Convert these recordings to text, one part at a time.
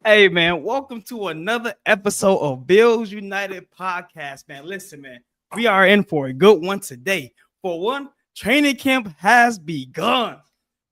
Hey, man, welcome to another episode of Bills United podcast, man. Listen, man, we are in for a good one today. For one, training camp has begun.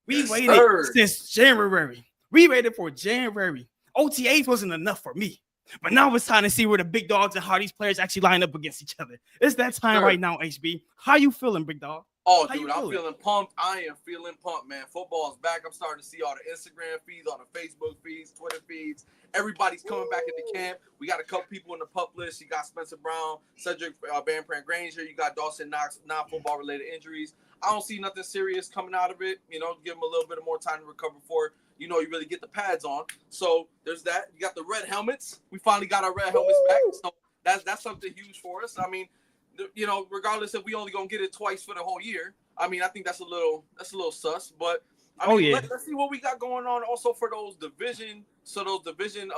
We Yes, waited sir. since January. We waited for January. OTAs wasn't enough for me. But now it's time to see where the big dogs and how these players actually line up against each other. It's that time Sir. right now, HB. How you feeling, big dog? Oh, How you dude, I'm feeling? feeling pumped. I am feeling pumped, man. Football's back. I'm starting to see all the Instagram feeds, all the Facebook feeds, Twitter feeds. Everybody's coming back into camp. We got a couple people in the pup list. You got Spencer Brown, Cedric Van Pran Granger. You got Dawson Knox, non-football related injuries. I don't see nothing serious coming out of it. Give them a little bit more time to recover before you really get the pads on. So there's that. You got the red helmets. We finally got our red helmets back. So that's something huge for us. I mean, regardless if we only gonna get it twice for the whole year. I mean, I think that's a little sus, but I mean, let's see what we got going on also for those division. So those division,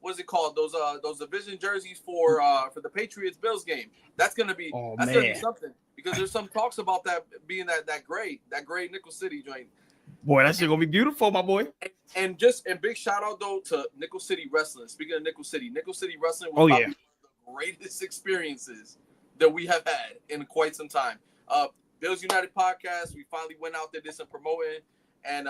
what is it called? Those division jerseys for the Patriots Bills game. That's gonna be gonna be something because there's some talks about that being that gray Nickel City joint. Boy, that's gonna be beautiful, my boy. And big shout out though to Nickel City Wrestling. Speaking of Nickel City Wrestling was probably one of the greatest experiences that we have had in quite some time. Bills United podcast. We finally went out there, did some promoting and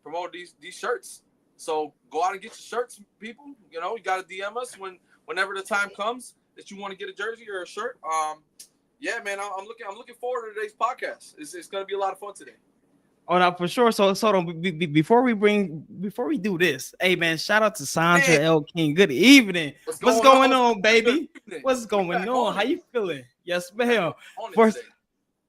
promote these shirts. So go out and get your shirts, people. You got to DM us whenever the time comes that you want to get a jersey or a shirt. Yeah, man, I'm looking forward to today's podcast. It's gonna be a lot of fun today. Oh, no, for sure. So before we do this, hey man, shout out to Sandra L. King. Good evening. What's going on, baby? What's going on? How you feeling? Yes, ma'am.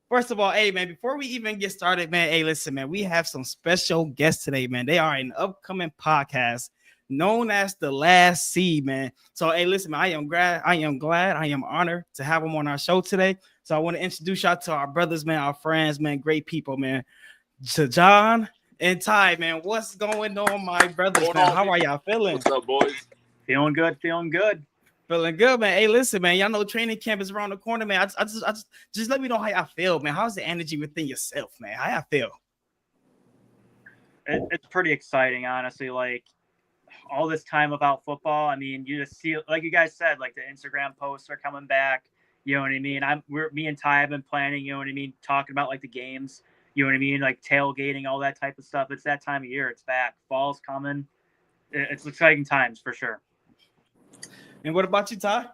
First of all, hey man, before we even get started, man, hey, listen, man, we have some special guests today, man. They are an upcoming podcast known as The Last Seed, man. So, hey, listen, man, I am honored to have them on our show today. So I want to introduce y'all to our brothers, man, our friends, man, great people, man. To John and Ty, man, what's going on, my brothers, man? How are y'all feeling? What's up, boys? Feeling good. Feeling good, man. Hey, listen, man. Y'all know training camp is around the corner, man. I just let me know how y'all feel, man. How's the energy within yourself, man? How y'all feel? It's pretty exciting, honestly. Like all this time without football, I mean, you just see, like you guys said, like the Instagram posts are coming back. You know what I mean? Me and Ty have been planning. You know what I mean? Talking about like the games. You know what I mean? Like tailgating, all that type of stuff. It's that time of year. It's back. Fall's coming. It's exciting times for sure. And what about you, Ty?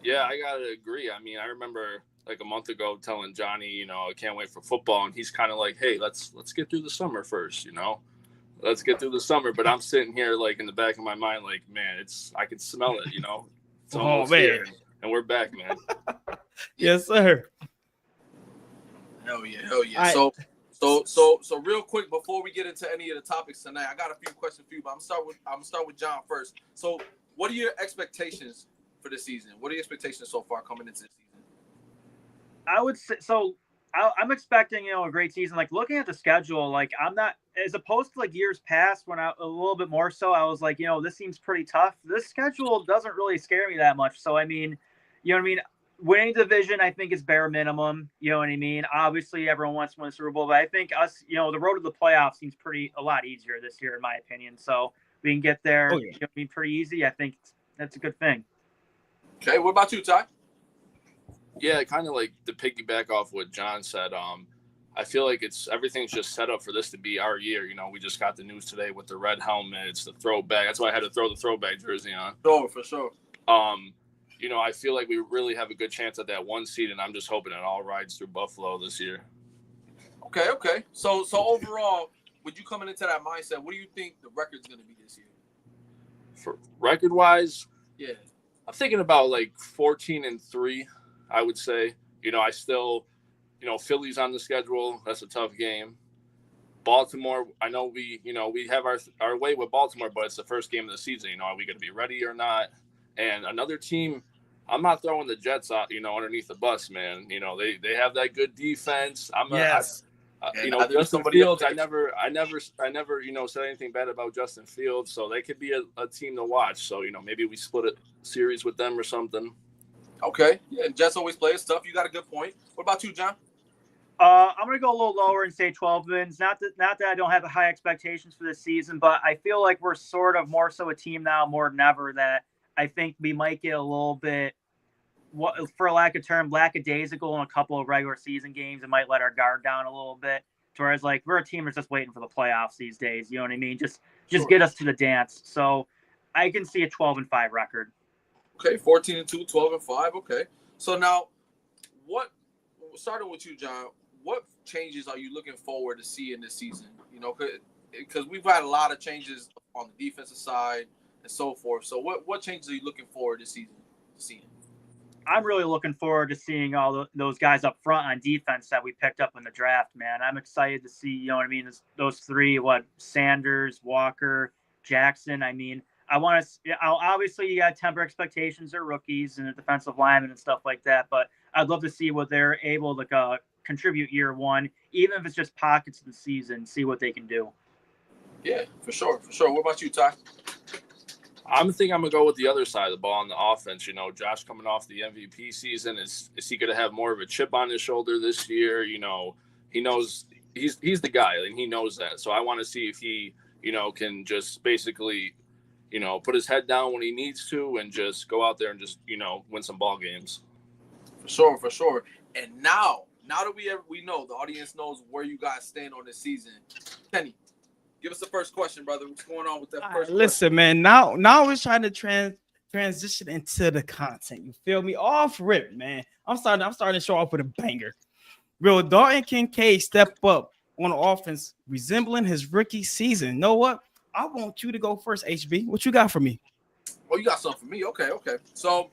Yeah, I gotta agree. I mean, I remember like a month ago telling Johnny, I can't wait for football, and he's kind of like, "Hey, let's get through the summer first, let's get through the summer." But I'm sitting here like in the back of my mind, like, man, I can smell it, It's almost here, and we're back, man. Yes, sir. Hell yeah. So real quick before we get into any of the topics tonight, I got a few questions for you, but I'm gonna start with John first. So, what are your expectations for this season? What are your expectations so far coming into this season? I would say so. I'm expecting a great season. Like looking at the schedule, like I'm not as opposed to like years past when I a little bit more so. I was like, this seems pretty tough. This schedule doesn't really scare me that much. So I mean, you know what I mean. Winning division, I think, is bare minimum. You know what I mean? Obviously, everyone wants to win the Super Bowl, but I think us, the road to the playoffs seems a lot easier this year, in my opinion. So we can get there. Pretty easy. I think that's a good thing. Okay, what about you, Ty? Yeah, kind of like to piggyback off what John said. I feel like everything's just set up for this to be our year. We just got the news today with the red helmets, the throwback. That's why I had to throw the throwback jersey on. Oh, for sure. I feel like we really have a good chance at that one seed, and I'm just hoping it all rides through Buffalo this year. Okay. So overall, with you coming into that mindset, what do you think the record's going to be this year? For record-wise, yeah, I'm thinking about like 14-3. I would say. I still, Philly's on the schedule. That's a tough game. Baltimore, I know we have our way with Baltimore, but it's the first game of the season. Are we going to be ready or not? And another team, I'm not throwing the Jets out, underneath the bus, man. They have that good defense. Justin Fields, I never, said anything bad about Justin Fields. So they could be a team to watch. So, maybe we split a series with them or something. Okay. Yeah, and Jets always play. It's tough. You got a good point. What about you, John? I'm gonna go a little lower and say 12 wins. Not that I don't have high expectations for this season, but I feel like we're sort of more so a team now more than ever that I think we might get a little bit, for lack of term, lackadaisical in a couple of regular season games and might let our guard down a little bit. Whereas like we're a team that's just waiting for the playoffs these days. You know what I mean? Just get us to the dance. So I can see a 12-5 record. Okay, 14-2, 12-5. Okay. So now, starting with you, John, what changes are you looking forward to seeing this season? You know, because we've had a lot of changes on the defensive side and so forth. So what changes are you looking forward to seeing? I'm really looking forward to seeing all those guys up front on defense that we picked up in the draft, man. I'm excited to see, you know what I mean, those three, Sanders, Walker, Jackson. I mean, obviously you got to temper expectations. They're rookies and a defensive lineman and stuff like that, but I'd love to see what they're able to contribute year one, even if it's just pockets of the season, see what they can do. Yeah, for sure. What about you, Ty? I'm going to go with the other side of the ball on the offense. You know, Josh coming off the MVP season, is he going to have more of a chip on his shoulder this year? You know, he knows he's the guy, and he knows that. So I want to see if he, you know, can just basically, you know, put his head down when he needs to and just go out there and just, you know, win some ball games. For sure. And now that we know, the audience knows where you guys stand on this season. Kenny, give us the first question, brother. What's going on with that first listen, question? man. Now we're trying to transition into the content. You feel me? Off rip, man. I'm starting to show off with a banger. Will Dalton Kincaid step up on offense, resembling his rookie season? You know what? I want you to go first, HB. What you got for me? Oh, you got something for me? Okay. So,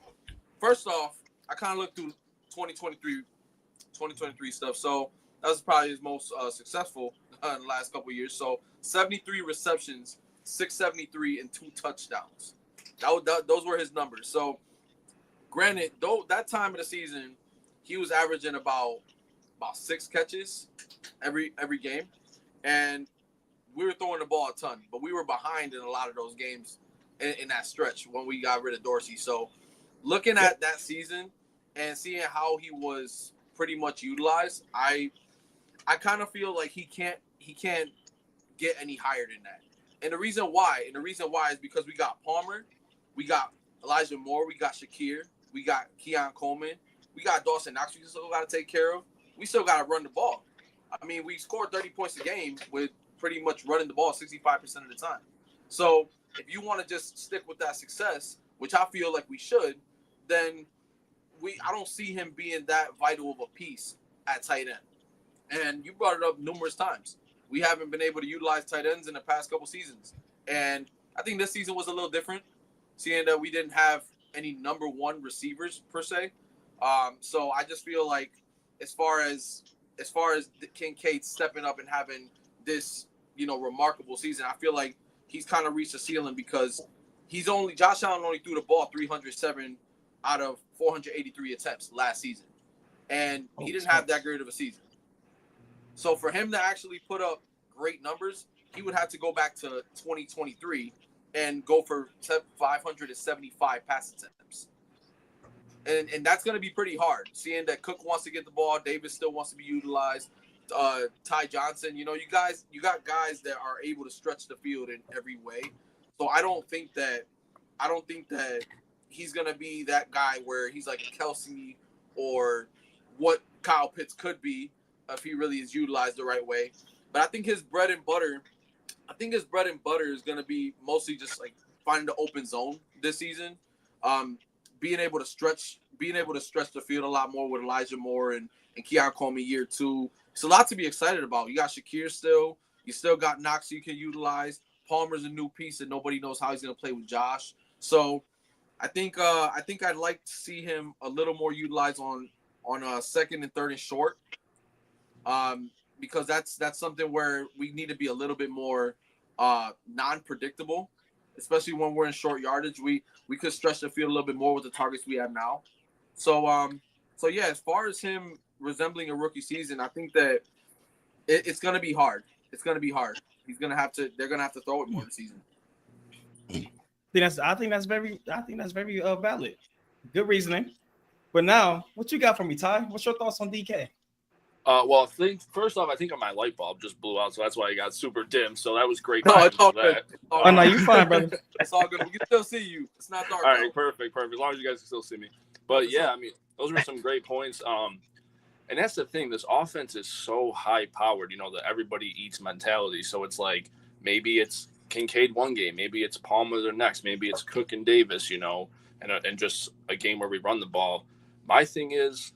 first off, I kind of looked through 2023 stuff. So that was probably his most successful in the last couple of years. So 73 receptions, 673, and 2 touchdowns. Those were his numbers. So granted, though that time of the season, he was averaging about 6 catches every game, and we were throwing the ball a ton, but we were behind in a lot of those games in that stretch when we got rid of Dorsey. So looking at that season and seeing how he was pretty much utilized, I kind of feel like he can't get any higher than that. And the reason why is because we got Palmer, we got Elijah Moore, we got Shakir, we got Keon Coleman, we got Dawson Knox we still got to take care of. We still got to run the ball. I mean, we scored 30 points a game with pretty much running the ball 65% of the time. So if you want to just stick with that success, which I feel like we should, then I don't see him being that vital of a piece at tight end. And you brought it up numerous times. We haven't been able to utilize tight ends in the past couple seasons. And I think this season was a little different, seeing that we didn't have any number one receivers per se. So I just feel like as far as Kincaid stepping up and having this, you know, remarkable season, I feel like he's kind of reached a ceiling because Josh Allen only threw the ball 307 out of 483 attempts last season. And he didn't have that great of a season. So for him to actually put up great numbers, he would have to go back to 2023 and go for 575 pass attempts. And that's going to be pretty hard, seeing that Cook wants to get the ball, Davis still wants to be utilized, Ty Johnson, you know, you got guys that are able to stretch the field in every way. So I don't think that he's going to be that guy where he's like a Kelsey or what Kyle Pitts could be if he really is utilized the right way. But I think his bread and butter is going to be mostly just like finding the open zone this season. Being able to stretch the field a lot more with Elijah Moore and Keon Coleman year 2. It's a lot to be excited about. You got Shakir still. You still got Knox you can utilize. Palmer's a new piece and nobody knows how he's going to play with Josh. So I think I'd like to see him a little more utilized on second and third and short. Because that's something where we need to be a little bit more non-predictable, especially when we're in short yardage. We could stretch the field a little bit more with the targets we have now. So yeah, as far as him resembling a rookie season, I think that it's going to be hard. It's going to be hard. They're going to have to throw it more this season. I think that's very valid. Good reasoning. But now, what you got for me, Ty? What's your thoughts on DK? Well, first off, I think my light bulb just blew out, so that's why it got super dim. So that was great. No, it's all for good. that. Oh no, you fine, brother. It's all good. We can still see you. It's not dark. All right, perfect. As long as you guys can still see me. But yeah, I mean, those were some great points. And that's the thing. This offense is so high powered. You know, the everybody eats mentality. So it's like maybe it's Kincaid one game, maybe it's Palmer the next, maybe it's Cook and Davis. You know, and just a game where we run the ball. My thing is,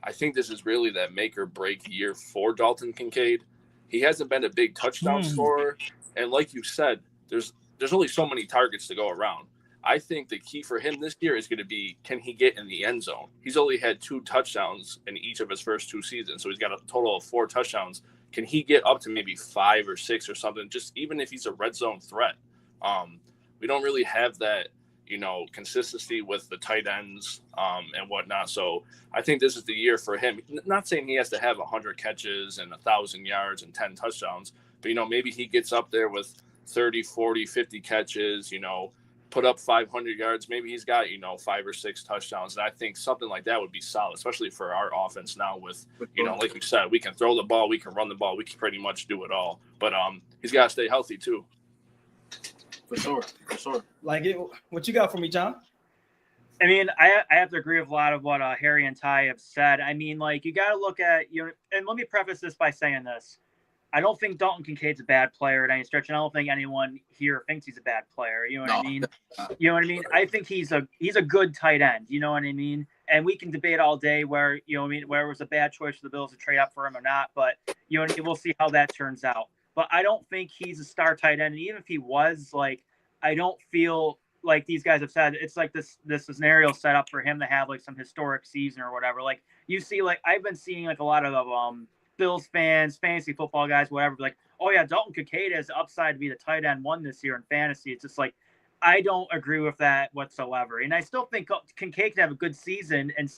I think this is really that make or break year for Dalton Kincaid. He hasn't been a big touchdown scorer, and like you said, there's only so many targets to go around. I think the key for him this year is going to be, can he get in the end zone? He's only had 2 touchdowns in each of his first 2 seasons, so he's got a total of 4 touchdowns. Can he get up to maybe 5 or 6 or something? Just even if he's a red zone threat, we don't really have that, you know, consistency with the tight ends and whatnot. So I think this is the year for him. Not saying he has to have 100 catches and 1,000 yards and 10 touchdowns, but, you know, maybe he gets up there with 30, 40, 50 catches, you know, put up 500 yards. Maybe he's got, you know, 5 or 6 touchdowns. And I think something like that would be solid, especially for our offense now with, you know, like you said, we can throw the ball, we can run the ball, we can pretty much do it all. But he's got to stay healthy too. For sure. Like it, what you got for me, John? I mean, I have to agree with a lot of what Harry and Ty have said. I mean, like, you got to look at, you know, and let me preface this by saying this. I don't think Dalton Kincaid's a bad player at any stretch, and I don't think anyone here thinks he's a bad player. You know what I mean? You know what I mean? I think he's a good tight end. You know what I mean? And we can debate all day where, you know what I mean, where it was a bad choice for the Bills to trade up for him or not. But, you know what I mean? We'll see how that turns out. But I don't think he's a star tight end. And even if he was, like, I don't feel like these guys have said it's like this scenario set up for him to have like some historic season or whatever. Like you see, like I've been seeing like a lot of Bills fans, fantasy football guys, whatever, like, oh yeah, Dalton Kincaid has the upside to be the tight end 1 this year in fantasy. It's just like, I don't agree with that whatsoever. And I still think Kincaid can have a good season, and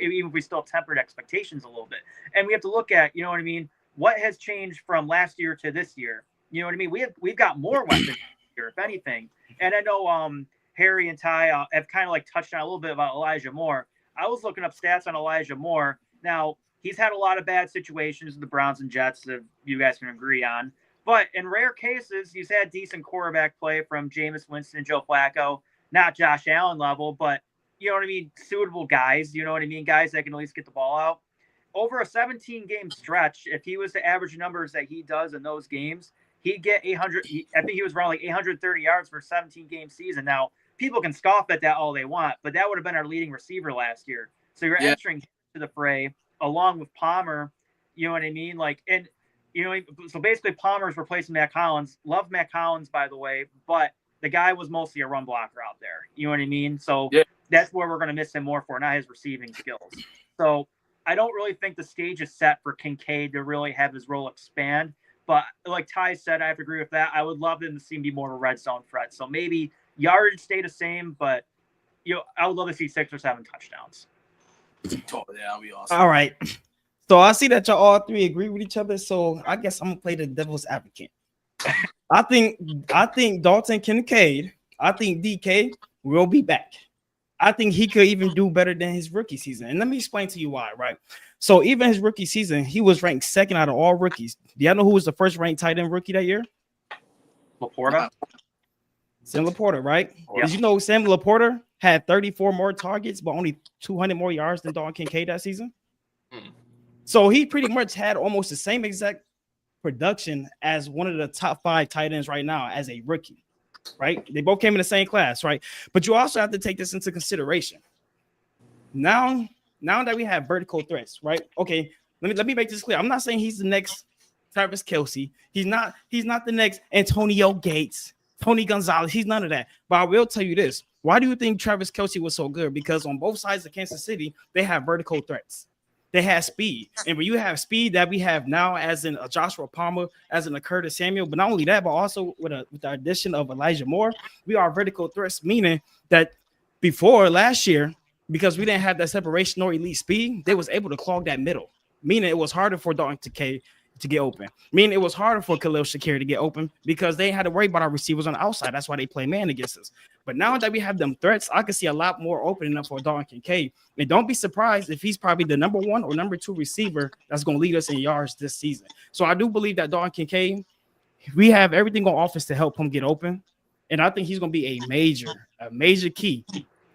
even if we still tempered expectations a little bit. And we have to look at, you know what I mean, what has changed from last year to this year. You know what I mean? We've got more weapons here, if anything. And I know Harry and Ty have kind of like touched on a little bit about Elijah Moore. I was looking up stats on Elijah Moore. Now, he's had a lot of bad situations with the Browns and Jets that you guys can agree on. But in rare cases, he's had decent quarterback play from Jameis Winston and Joe Flacco. Not Josh Allen level, but, you know what I mean, suitable guys. You know what I mean? Guys that can at least get the ball out. Over a 17-game stretch, if he was to average numbers that he does in those games, he'd get 800. I think he was around like 830 yards for a 17-game season. Now, people can scoff at that all they want, but that would have been our leading receiver last year. So you're entering to the fray along with Palmer. You know what I mean? Like, and you know, so basically Palmer's replacing Matt Collins. Love Matt Collins, by the way, but the guy was mostly a run blocker out there. You know what I mean? So that's where we're going to miss him more for, not his receiving skills. So I don't really think the stage is set for Kincaid to really have his role expand. But like Ty said, I have to agree with that. I would love him to see him be more of a red zone threat. So maybe yardage stay the same, but you know, I would love to see 6 or 7 touchdowns. Oh, yeah, that'll be awesome. All right. So I see that y'all all 3 agree with each other. So I guess I'm gonna play the devil's advocate. I think Dalton Kincaid, I think DK will be back. I think he could even do better than his rookie season. And let me explain to you why, right? So even his rookie season, he was ranked 2nd out of all rookies. Do y'all know who was the first ranked tight end rookie that year? Laporta. Sam Laporta, right? Yeah. Did you know Sam Laporta had 34 more targets, but only 200 more yards than Dalton Kincaid that season? So he pretty much had almost the same exact production as one of the top 5 tight ends right now as a rookie, right? They both came in the same class, right? But you also have to take this into consideration. Now that we have vertical threats, right? Okay, let me make this clear. I'm not saying he's the next Travis Kelce. He's not the next Antonio Gates, Tony Gonzalez. He's none of that. But I will tell you this. Why do you think Travis Kelce was so good? Because on both sides of Kansas City, they have vertical threats. They have speed. And when you have speed that we have now, as in a Joshua Palmer, as in a Curtis Samuel, but not only that, but also with the addition of Elijah Moore, we are vertical threats, meaning that before last year, because we didn't have that separation or elite speed, they was able to clog that middle, meaning it was harder for Dalton Kincaid to get open. Meaning it was harder for Khalil Shakir to get open because they had to worry about our receivers on the outside. That's why they play man against us. But now that we have them threats, I can see a lot more opening up for Dalton Kincaid. And don't be surprised if he's probably the number 1 or number 2 receiver that's going to lead us in yards this season. So I do believe that Dalton Kincaid, we have everything on offense to help him get open. And I think he's going to be a major key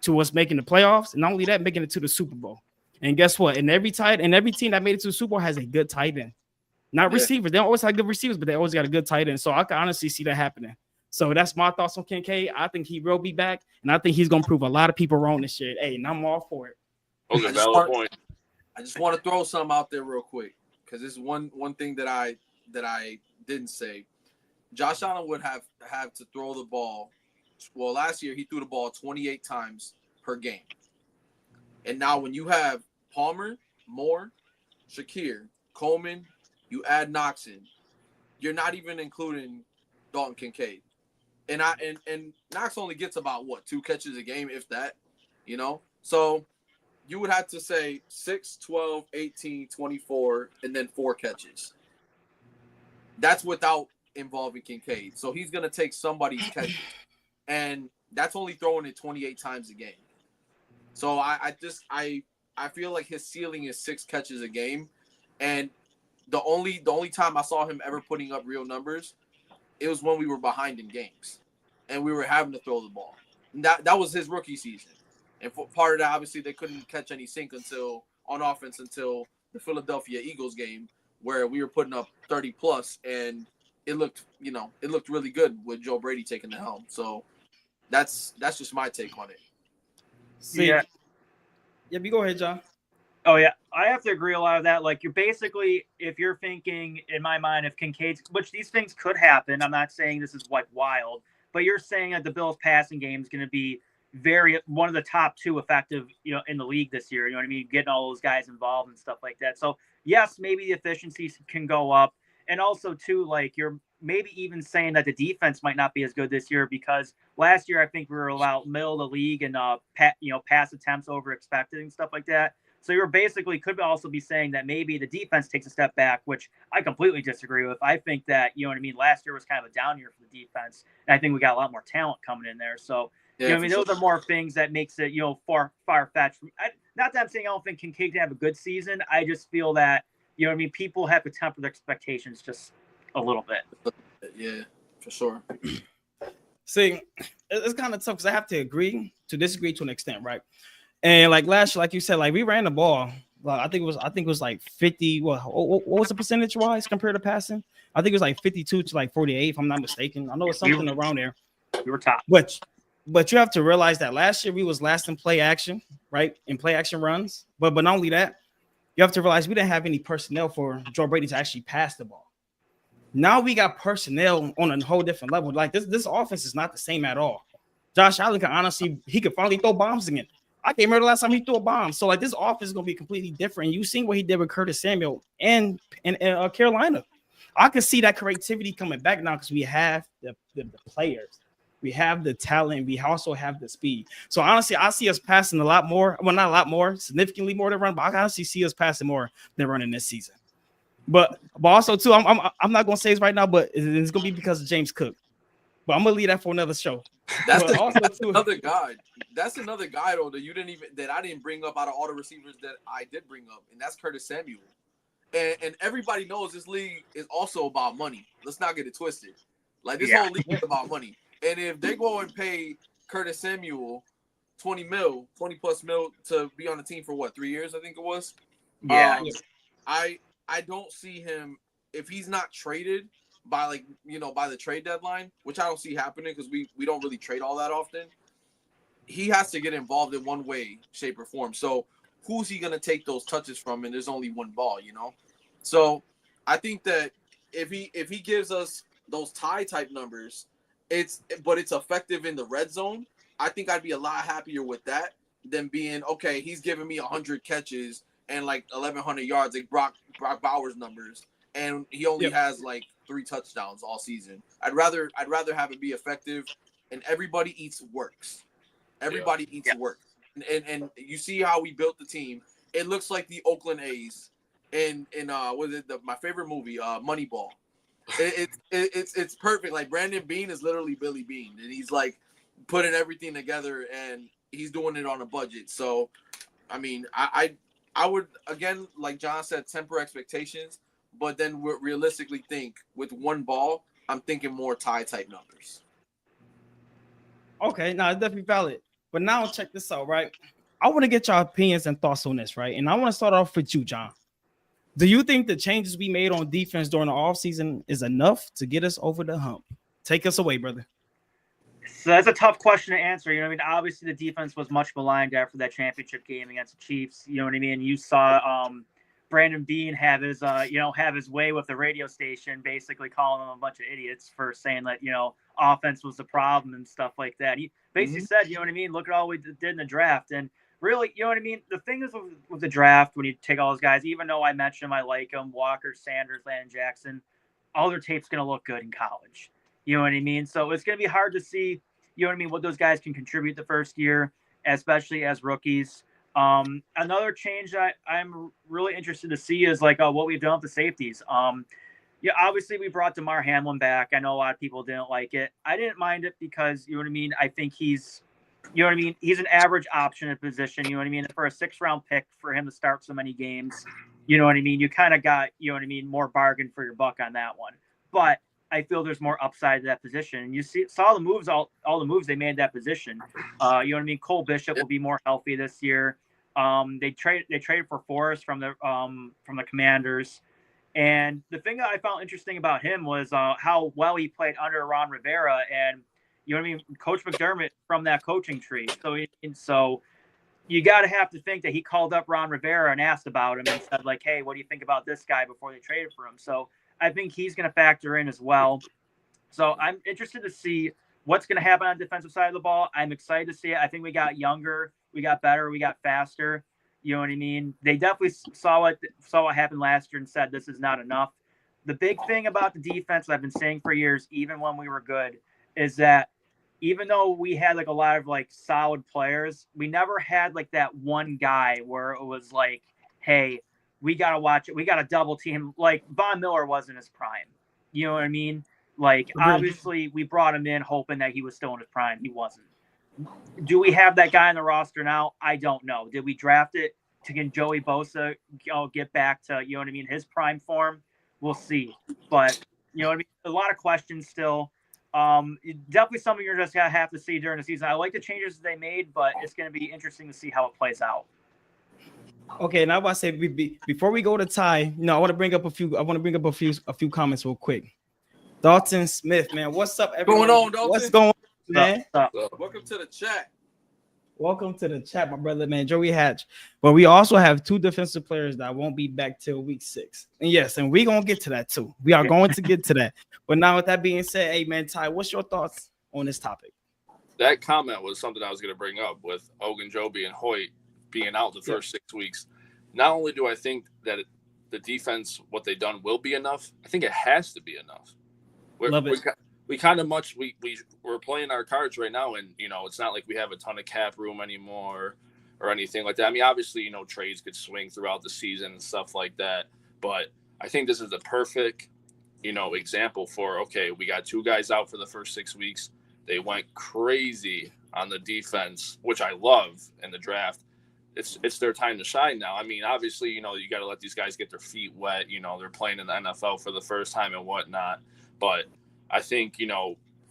to us making the playoffs. And not only that, making it to the Super Bowl. And guess what? And every team that made it to the Super Bowl has a good tight end. Not receivers. They don't always have good receivers, but they always got a good tight end. So I can honestly see that happening. So that's my thoughts on Kincaid. I think he will be back, and I think he's going to prove a lot of people wrong this year. Hey, and I'm all for it. Okay, valid point. I just want to throw something out there real quick because this is one thing that I didn't say. Josh Allen would have to throw the ball. Well, last year he threw the ball 28 times per game. And now when you have Palmer, Moore, Shakir, Coleman, you add Knox in, you're not even including Dalton Kincaid. And Knox only gets about 2 catches a game, if that, So you would have to say 6, 12, 18, 24, and then 4 catches. That's without involving Kincaid. So he's going to take somebody's catches. And that's only throwing it 28 times a game. So I feel like his ceiling is 6 catches a game. And the only time I saw him ever putting up real numbers, it was when we were behind in games and we were having to throw the ball. And that was his rookie season. And for part of that, obviously, they couldn't catch any sink on offense until the Philadelphia Eagles game, where we were putting up 30 plus, and it looked really good with Joe Brady taking the helm. So that's just my take on it. See, yeah, you go ahead, John. Oh, yeah. I have to agree a lot of that. Like, you're basically, if you're thinking, in my mind, if Kincaid's, which these things could happen, I'm not saying this is like wild, but you're saying that the Bills passing game is going to be one of the top 2 effective, in the league this year. You know what I mean? Getting all those guys involved and stuff like that. So, yes, maybe the efficiencies can go up. And also, too, like, you're maybe even saying that the defense might not be as good this year because last year I think we were about middle of the league and, pass attempts over expected and stuff like that. So you're basically could also be saying that maybe the defense takes a step back, which I completely disagree with. I think that, last year was kind of a down year for the defense. And I think we got a lot more talent coming in there. So, those are more things that makes it, far-fetched. Not that I'm saying I don't think Kincaid can have a good season. I just feel that, people have to temper their expectations just a little bit. Yeah, for sure. See, it's kind of tough because I have to agree to disagree to an extent, right? And like last year, like you said, like we ran the ball. Well, I think it was like 50. What was the percentage wise compared to passing? I think it was like 52 to like 48, if I'm not mistaken. I know it's something around there. We were top. But you have to realize that last year we was last in play action, right? In play action runs. But not only that, you have to realize we didn't have any personnel for Joe Brady to actually pass the ball. Now we got personnel on a whole different level. Like this offense is not the same at all. Josh Allen he could finally throw bombs again. I can't remember the last time he threw a bomb. So like this offense is gonna be completely different. You've seen what he did with Curtis Samuel and Carolina. I can see that creativity coming back now because we have the players. We have the talent. We also have the speed. So honestly, I see us passing a lot more. Well, not a lot more, significantly more than run, but I honestly see us passing more than running this season. But also too, I'm not gonna say this right now, but it's gonna be because of James Cook. But I'm gonna leave that for another show. That's another guy. That's another guy though that I didn't bring up out of all the receivers that I did bring up, and that's Curtis Samuel. And everybody knows this league is also about money. Let's not get it twisted. Like this whole league is about money. And if they go and pay Curtis Samuel 20 plus mil to be on the team for 3 years, I think it was. Yeah. I don't see him if he's not traded by by the trade deadline, which I don't see happening because we don't really trade all that often. He has to get involved in one way, shape, or form. So who's he gonna take those touches from? And there's only one ball, So I think that if he gives us those tie type numbers, it's effective in the red zone. I think I'd be a lot happier with that than being okay. He's giving me 100 catches and like 1,100 yards, like Brock Bowers numbers, and he only has like 3 touchdowns all season. I'd rather have it be effective, and everybody eats works. Everybody eats work, and you see how we built the team. It looks like the Oakland A's in was it my favorite movie, Moneyball. It's perfect. Like Brandon Bean is literally Billy Bean, and he's like putting everything together, and he's doing it on a budget. So, I mean, I would, again, like John said, temper expectations, but then realistically think with one ball, I'm thinking more tie type numbers. Okay, now it's definitely valid. But now check this out, right? I want to get your opinions and thoughts on this, right? And I want to start off with you, John. Do you think the changes we made on defense during the offseason is enough to get us over the hump? Take us away, brother. So that's a tough question to answer. You know what I mean? Obviously, the defense was much maligned after that championship game against the Chiefs. You know what I mean? You saw Brandon Bean have his way with the radio station, basically calling them a bunch of idiots for saying that, offense was the problem and stuff like that. He basically said, you know what I mean? Look at all we did in the draft. And really, you know what I mean? The thing is with the draft, when you take all those guys, even though I mentioned them, I like them, Walker, Sanders, Landon Jackson, all their tape's going to look good in college. You know what I mean? So it's going to be hard to see, you know what I mean, what those guys can contribute the first year, especially as rookies. Another change that I'm really interested to see is like what we've done with the safeties. Yeah, obviously we brought DeMar Hamlin back. I know a lot of people didn't like it. I didn't mind it because, you know what I mean, I think he's an average option at position. You know what I mean? For a 6th-round pick for him to start so many games, you know what I mean? You kind of got, you know what I mean, more bargain for your buck on that one. But I feel there's more upside to that position. And you saw the moves, all the moves they made in that position. You know what I mean? Cole Bishop will be more healthy this year. They traded for Forrest from the Commanders. And the thing that I found interesting about him was how well he played under Ron Rivera, and you know what I mean, Coach McDermott from that coaching tree. So you got to have to think that he called up Ron Rivera and asked about him and said like, hey, what do you think about this guy before they traded for him? So I think he's going to factor in as well. So I'm interested to see what's going to happen on the defensive side of the ball. I'm excited to see it. I think we got younger, we got better, we got faster. You know what I mean? They definitely saw what happened last year and said this is not enough. The big thing about the defense I've been saying for years, even when we were good, is that even though we had like a lot of like solid players, we never had like that one guy where it was like, hey, we got to watch it. We got to double team. Like Von Miller wasn't his prime. You know what I mean? Like, obviously we brought him in hoping that he was still in his prime. He wasn't. Do we have that guy on the roster now? I don't know. Did we draft it to get Joey Bosa get back to, you know what I mean, his prime form? We'll see. But, you know what I mean? A lot of questions still. Definitely something you're just going to have to see during the season. I like the changes they made, but it's going to be interesting to see how it plays out. Okay, now I say before we go to Ty, I want to bring up a few comments real quick. Dalton Smith, man, what's up, everyone? Going on, Dalton? What's going on, man? Welcome to the chat. Welcome to the chat, my brother, man, Joey Hatch. But we also have 2 defensive players that won't be back till week 6. And yes, and we're going to get to that too. We are going to get to that. But now with that being said, hey, man, Ty, what's your thoughts on this topic? That comment was something I was going to bring up with Ogunjobi and Hoyt being out the first 6 weeks. Not only do I think that the defense, what they've done, will be enough, I think it has to be enough. Love it. We're playing our cards right now, and it's not like we have a ton of cap room anymore or anything like that. I mean, obviously, trades could swing throughout the season and stuff like that, but I think this is the perfect example for, okay, we got 2 guys out for the first 6 weeks. They went crazy on the defense, which I love in the draft. It's their time to shine now. I mean, obviously, you got to let these guys get their feet wet. They're playing in the NFL for the first time and whatnot. But I think,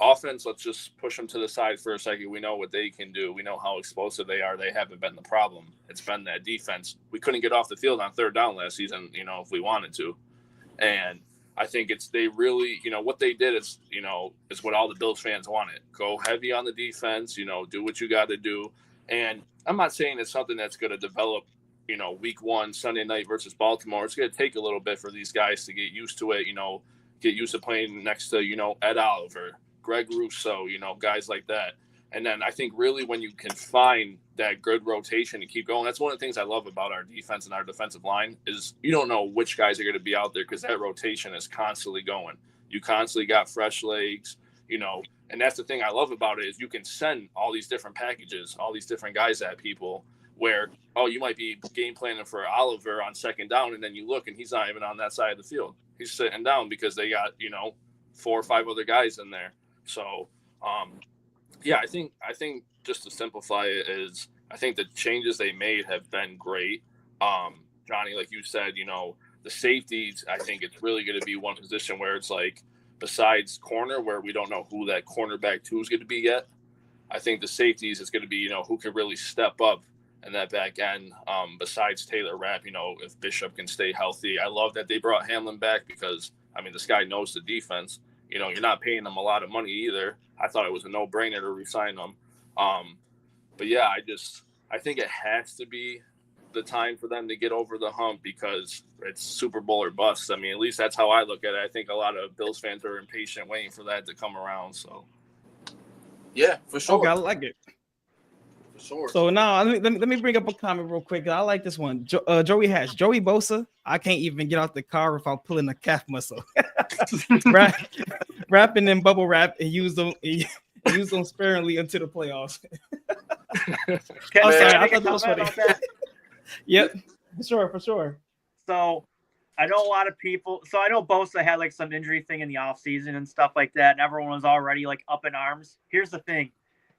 offense, let's just push them to the side for a second. We know what they can do. We know how explosive they are. They haven't been the problem. It's been that defense. We couldn't get off the field on 3rd down last season, if we wanted to. And I think they really, what they did is what all the Bills fans wanted. Go heavy on the defense, do what you got to do. And I'm not saying it's something that's going to develop, week 1, Sunday night versus Baltimore. It's going to take a little bit for these guys to get used to it, get used to playing next to, Ed Oliver, Greg Rousseau, guys like that. And then I think really when you can find that good rotation and keep going, that's one of the things I love about our defense and our defensive line is you don't know which guys are going to be out there because that rotation is constantly going. You constantly got fresh legs, and that's the thing I love about it is you can send all these different packages, all these different guys at people where, oh, you might be game planning for Oliver on second down, and then you look and he's not even on that side of the field. He's sitting down because they got, 4 or 5 other guys in there. So, yeah, I think just to simplify it is, I think the changes they made have been great. Johnny, like you said, the safeties, I think it's really going to be one position where it's like, besides corner, where we don't know who that cornerback 2 is going to be yet. I think the safeties is going to be, who can really step up in that back end. Besides Taylor Rapp, if Bishop can stay healthy. I love that they brought Hamlin back because, this guy knows the defense. You're not paying him a lot of money either. I thought it was a no-brainer to re-sign him. But yeah, I think it has to be the time for them to get over the hump because it's Super Bowl or bust. At least that's how I look at it. I think a lot of Bills fans are impatient waiting for that to come around. So, yeah, for sure. Okay, I like it. For sure. So now let me bring up a comment real quick. I like this one. Joey Hatch, Joey Bosa. I can't even get out the car without pulling a calf muscle. Wrapping in bubble wrap and use them sparingly until the playoffs. I'm sorry, I thought that was funny. Yep, for sure. So I know a lot of people. So I know Bosa had like some injury thing in the offseason and stuff like that, and everyone was already like up in arms. Here's the thing.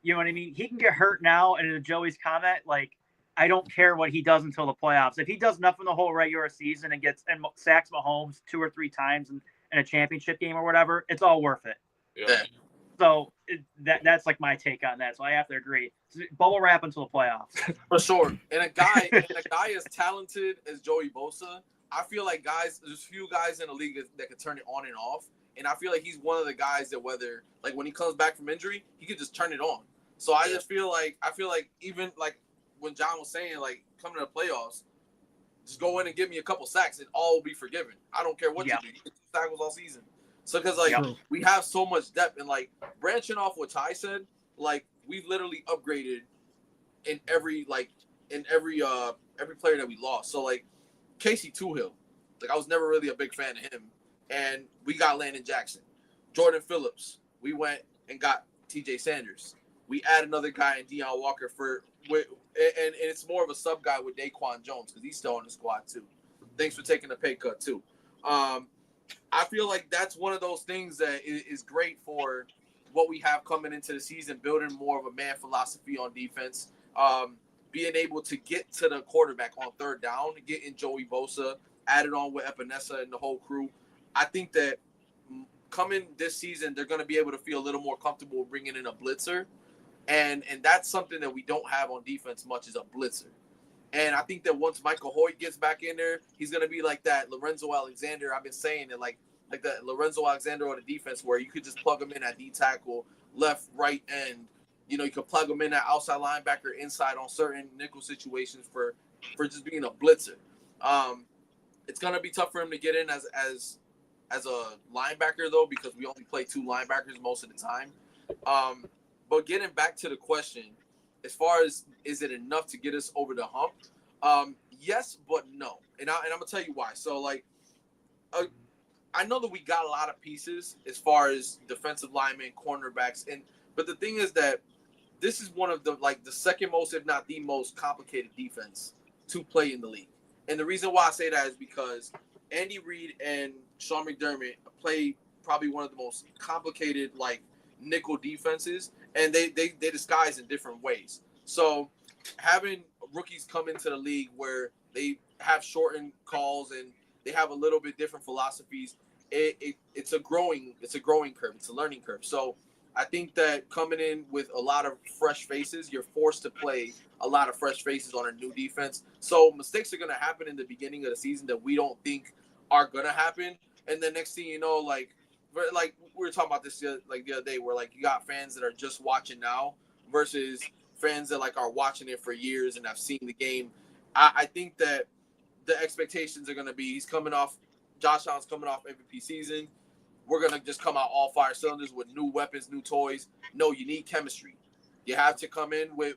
You know what I mean? He can get hurt now, and to Joey's comment, like, I don't care what he does until the playoffs. If he does nothing the whole regular season and sacks Mahomes 2 or 3 times in a championship game or whatever, it's all worth it. yeah. So that's like my take on that. So I have to agree. Bubble wrap until the playoffs. For sure. And a guy as talented as Joey Bosa, I feel like there's few guys in the league that can turn it on and off. And I feel like he's one of the guys that when he comes back from injury, he could just turn it on. So I just feel like even like when John was saying, like, coming to the playoffs, just go in and give me a couple sacks and all will be forgiven. I don't care what you do. You get 2 tackles all season. So because we have so much depth, and like branching off what Ty said, like we've literally upgraded in every player that we lost. So like Casey Toohill, like I was never really a big fan of him, and we got Landon Jackson. Jordan Phillips, we went and got TJ Sanders. We add another guy in Deion Walker and it's more of a sub guy with Daquan Jones because he's still on the squad too. Thanks for taking the pay cut too. I feel like that's one of those things that is great for what we have coming into the season, building more of a man philosophy on defense, being able to get to the quarterback on third down, getting Joey Bosa added on with Epinesa and the whole crew. I think that coming this season, they're going to be able to feel a little more comfortable bringing in a blitzer. And that's something that we don't have on defense much is a blitzer. And I think that once Michael Hoyt gets back in there, he's going to be like that Lorenzo Alexander. I've been saying it like that Lorenzo Alexander on the defense where you could just plug him in at D tackle, left, right end. You could plug him in at outside linebacker, inside on certain nickel situations for just being a blitzer. It's going to be tough for him to get in as a linebacker, though, because we only play 2 linebackers most of the time. But getting back to the question, as far as is it enough to get us over the hump? Yes, but no. And I'm going to tell you why. So, I know that we got a lot of pieces as far as defensive linemen, cornerbacks. But the thing is that this is one of the second most, if not the most complicated defense to play in the league. And the reason why I say that is because Andy Reid and Sean McDermott play probably one of the most complicated, nickel defenses, and they disguise in different ways. So having rookies come into the league where they have shortened calls and they have a little bit different philosophies, it's a growing curve. It's a learning curve. So I think that coming in with a lot of fresh faces, you're forced to play a lot of fresh faces on a new defense. So mistakes are going to happen in the beginning of the season that we don't think are going to happen. And then next thing you know, like we were talking about this the other day, where you got fans that are just watching now versus fans that are watching it for years and have seen the game. I think that the expectations are going to be Josh Allen's coming off MVP season. We're going to just come out all fire cylinders with new weapons, new toys. No, you need chemistry. You have to come in with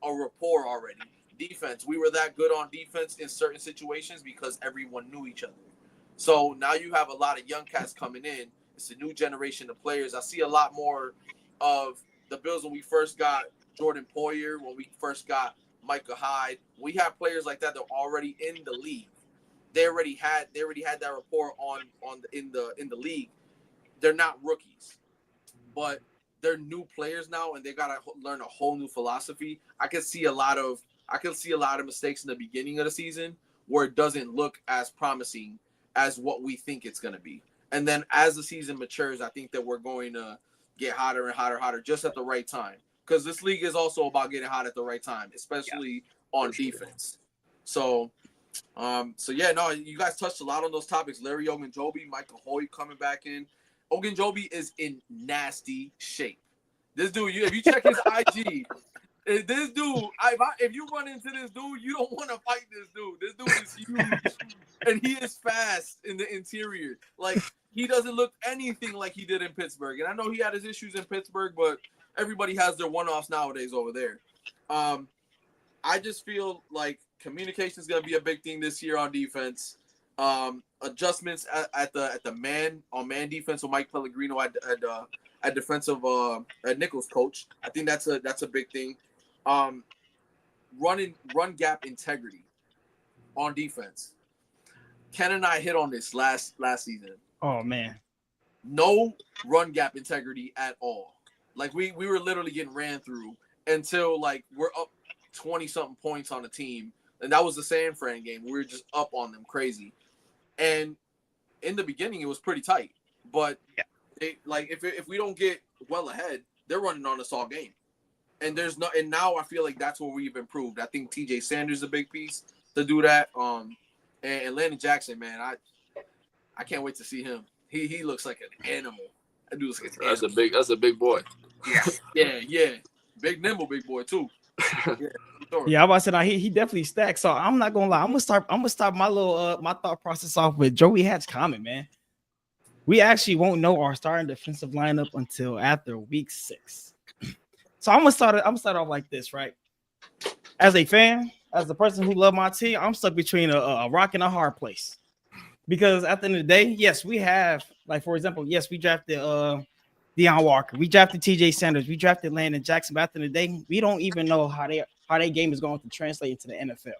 a rapport already. Defense, we were that good on defense in certain situations because everyone knew each other. So now you have a lot of young cats coming in. It's a new generation of players. I see a lot more of the Bills when we first got Jordan Poyer, when we first got Micah Hyde. We have players like that are already in the league. They already had that rapport in the league. They're not rookies, but they're new players now, and they gotta learn a whole new philosophy. I can see a lot of mistakes in the beginning of the season where it doesn't look as promising as what we think it's gonna be. And then as the season matures, I think that we're going to get hotter and hotter just at the right time. Because this league is also about getting hot at the right time, especially on defense. So yeah, no, you guys touched a lot on those topics. Larry Ogunjobi, Michael Hoyt coming back in. Ogunjobi is in nasty shape. This dude, if you check his IG, this dude, if you run into this dude, you don't want to fight this dude. This dude is huge, and he is fast in the interior. Like, he doesn't look anything like he did in Pittsburgh. And I know he had his issues in Pittsburgh, but everybody has their one-offs nowadays over there. I just feel like communication is going to be a big thing this year on defense. Adjustments at the man defense with Mike Pellegrino at defensive at Nichols coach. I think that's a big thing. Run gap integrity on defense. Ken and I hit on this last season. Oh man, no run gap integrity at all. Like we were literally getting ran through until like we're up 20-something points on the team, and that was the San Fran game. We were just up on them crazy. And in the beginning, it was pretty tight. But if we don't get well ahead, they're running on us all game. And now I feel like that's where we've improved. I think T.J. Sanders is a big piece to do that. And Landon Jackson, man, I can't wait to see him. He looks like an animal. That dude looks like an animal. That's a big boy. Yeah. Big nimble big boy too. Yeah, I'm about to say now he definitely stacks. So I'm not gonna lie. I'm gonna start my little my thought process off with Joey Hatch comment, man. We actually won't know our starting defensive lineup until after week 6. So I'm gonna start off like this, right? As a fan, as a person who love my team, I'm stuck between a rock and a hard place. Because at the end of the day, yes, we have, like, for example, yes, we drafted Deion Walker, we drafted T.J. Sanders, we drafted Landon Jackson. But at the end of the day, we don't even know how their game is going to translate into the NFL.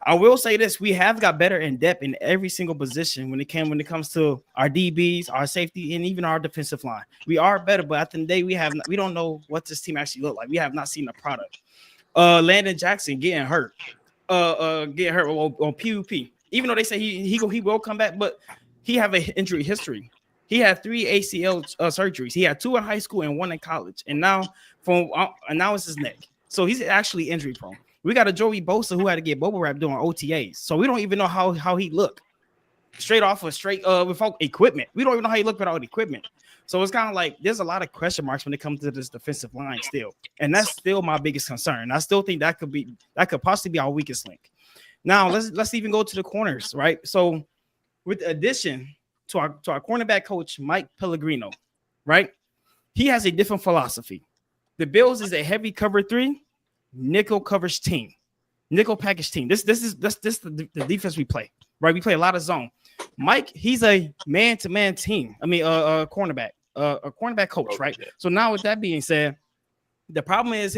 I will say this: we have got better in depth in every single position when it comes to our DBs, our safety, and even our defensive line. We are better, but at the end of the day, we don't know what this team actually look like. We have not seen the product. Landon Jackson getting hurt on PUP. Even though they say he will come back, but he have an injury history. He had 3 ACL surgeries. He had 2 in high school and 1 in college, and now it's his neck. So he's actually injury prone. We got a Joey Bosa who had to get bubble wrap doing OTAs, so we don't even know how he looked without equipment. We don't even know how he looked without equipment. So it's kind of like there's a lot of question marks when it comes to this defensive line still, and that's still my biggest concern. I still think that could possibly be our weakest link. Now let's even go to the corners, right? So with the addition to our cornerback coach Mike Pellegrino, right? He has a different philosophy. The Bills is a heavy cover 3, nickel coverage team, nickel package team. This is the defense we play, right? We play a lot of zone. Mike, he's a man-to-man team. I mean, a cornerback coach, right? Yeah. So now with that being said, the problem is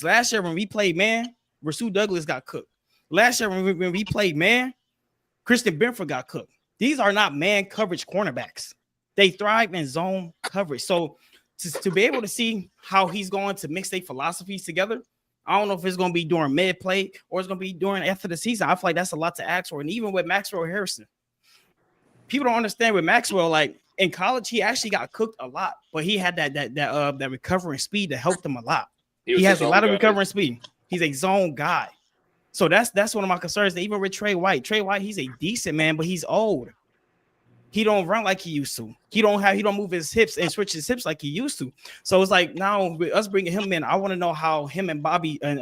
last year when we played man, Rasul Douglas got cooked. Last year when we played man, Christian Benford got cooked. These are not man coverage cornerbacks. They thrive in zone coverage. So to be able to see how he's going to mix their philosophies together, I don't know if it's going to be during mid play or it's going to be during after the season. I feel like that's a lot to ask for. And even with Maxwell Harrison, people don't understand with Maxwell, like in college, he actually got cooked a lot, but he had that recovering speed that helped him a lot. He has a lot of recovering speed. He's a zone guy. So that's one of my concerns. Even with Trey White, he's a decent man, but he's old. He don't run like he used to. He don't move his hips and switch his hips like he used to. So it's like now with us bringing him in, I want to know how him and Bobby and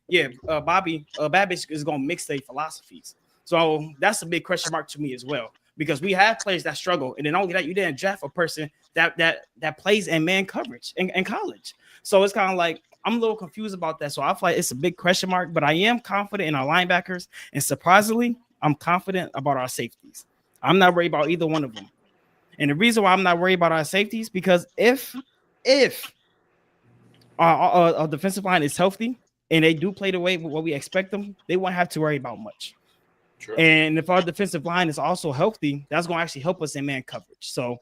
Babbage is going to mix their philosophies. So that's a big question mark to me as well, because we have players that struggle, and then only that you didn't draft a person that plays in man coverage in college. So it's kind of like I'm a little confused about that. So I feel like it's a big question mark, but I am confident in our linebackers, and surprisingly, I'm confident about our safeties. I'm not worried about either one of them. And the reason why I'm not worried about our safeties, because if our defensive line is healthy, and they do play the way what we expect them, they won't have to worry about much. Sure. And if our defensive line is also healthy, that's going to actually help us in man coverage. So,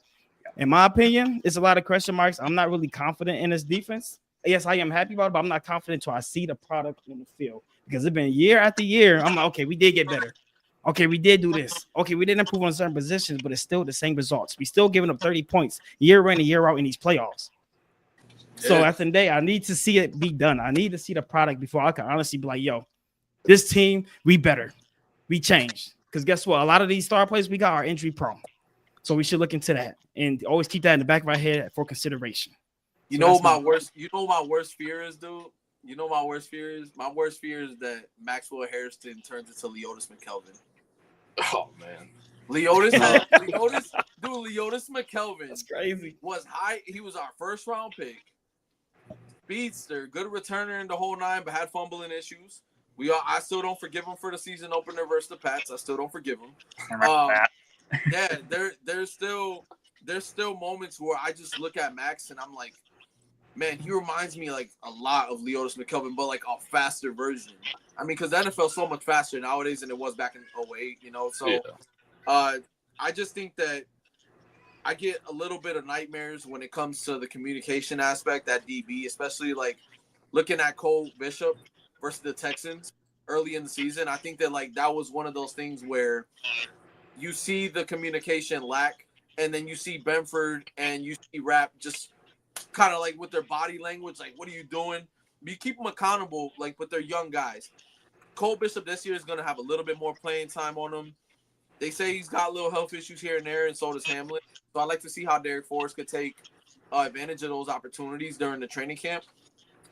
in my opinion, it's a lot of question marks. I'm not really confident in this defense. Yes, I am happy about it, but I'm not confident until I see the product on the field, because it's been year after year. I'm like, okay, we did get better. Okay, we did do this. Okay, we didn't improve on certain positions, but it's still the same results. We still giving up 30 points year in and year out in these playoffs. So at the end of the day, I need to see it be done. I need to see the product before I can honestly be like, yo, this team, we better. We changed. Because guess what? A lot of these star players we got are injury prone. So we should look into that and always keep that in the back of our head for consideration. You know what my worst fear is, dude? You know what my worst fear is? My worst fear is that Maxwell Hairston turns into Leotis McKelvin. Oh man. Leotis McKelvin. That's crazy. Was high. He was our first round pick. Speedster, good returner in the whole nine, but had fumbling issues. I still don't forgive him for the season opener versus the Pats. I still don't forgive him. Yeah, there's still moments where I just look at Max and I'm like, man, he reminds me like a lot of Leotis McKelvin, but like a faster version. I mean, because the NFL is so much faster nowadays than it was back in 2008, you know. So, I just think that I get a little bit of nightmares when it comes to the communication aspect at DB, especially like looking at Cole Bishop versus the Texans early in the season. I think that like that was one of those things where you see the communication lack, and then you see Benford and you see Rapp just kind of like with their body language, like, what are you doing? You keep them accountable, like with their young guys. Cole Bishop this year is going to have a little bit more playing time on him. They say he's got little health issues here and there, and so does Hamlet. So I'd like to see how Derek Forrest could take advantage of those opportunities during the training camp.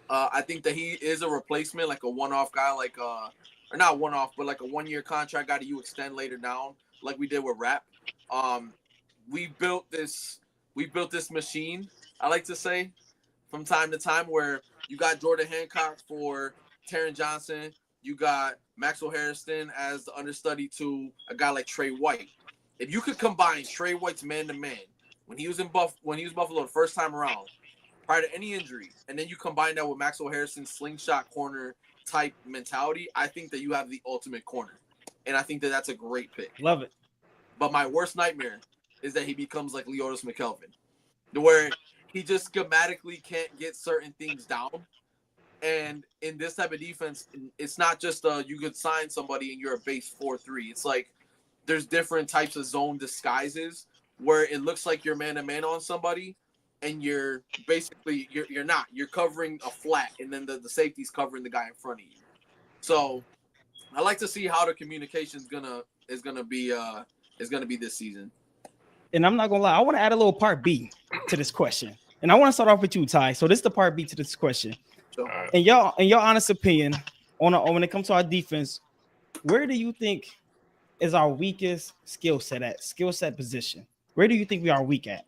I think that he is a replacement, like a one-off guy, like or not one-off, but like a one-year contract guy that you extend later down, like we did with Rapp. We built this machine, I like to say, from time to time, where you got Jordan Hancock for Taron Johnson, you got Maxwell Hairston as the understudy to a guy like Trey White. If you could combine Trey White's man-to-man when he was Buffalo the first time around, prior to any injury, and then you combine that with Maxwell Harrison's slingshot corner type mentality, I think that you have the ultimate corner. And I think that that's a great pick. Love it. But my worst nightmare is that he becomes like Leotis McKelvin, where he just schematically can't get certain things down. And in this type of defense, it's not just you could sign somebody and you're a base 4-3. It's like there's different types of zone disguises where it looks like you're man-to-man on somebody, and you're basically you're not. You're covering a flat, and then the safety's covering the guy in front of you. So I like to see how the communication is gonna be this season. And I'm not gonna lie, I want to add a little part B to this question, and I want to start off with you, Ty. So this is the part B to this question. So, in your honest opinion, when it comes to our defense, where do you think is our weakest skill set position? Where do you think we are weak at?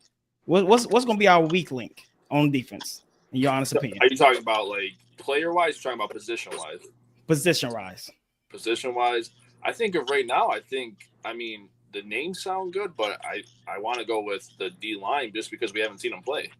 What's going to be our weak link on defense, in your honest opinion? Are you talking about like player-wise? You're talking about position-wise? Position-wise. Position-wise, I think of right now, I mean, the names sound good, but I want to go with the D-line just because we haven't seen them play.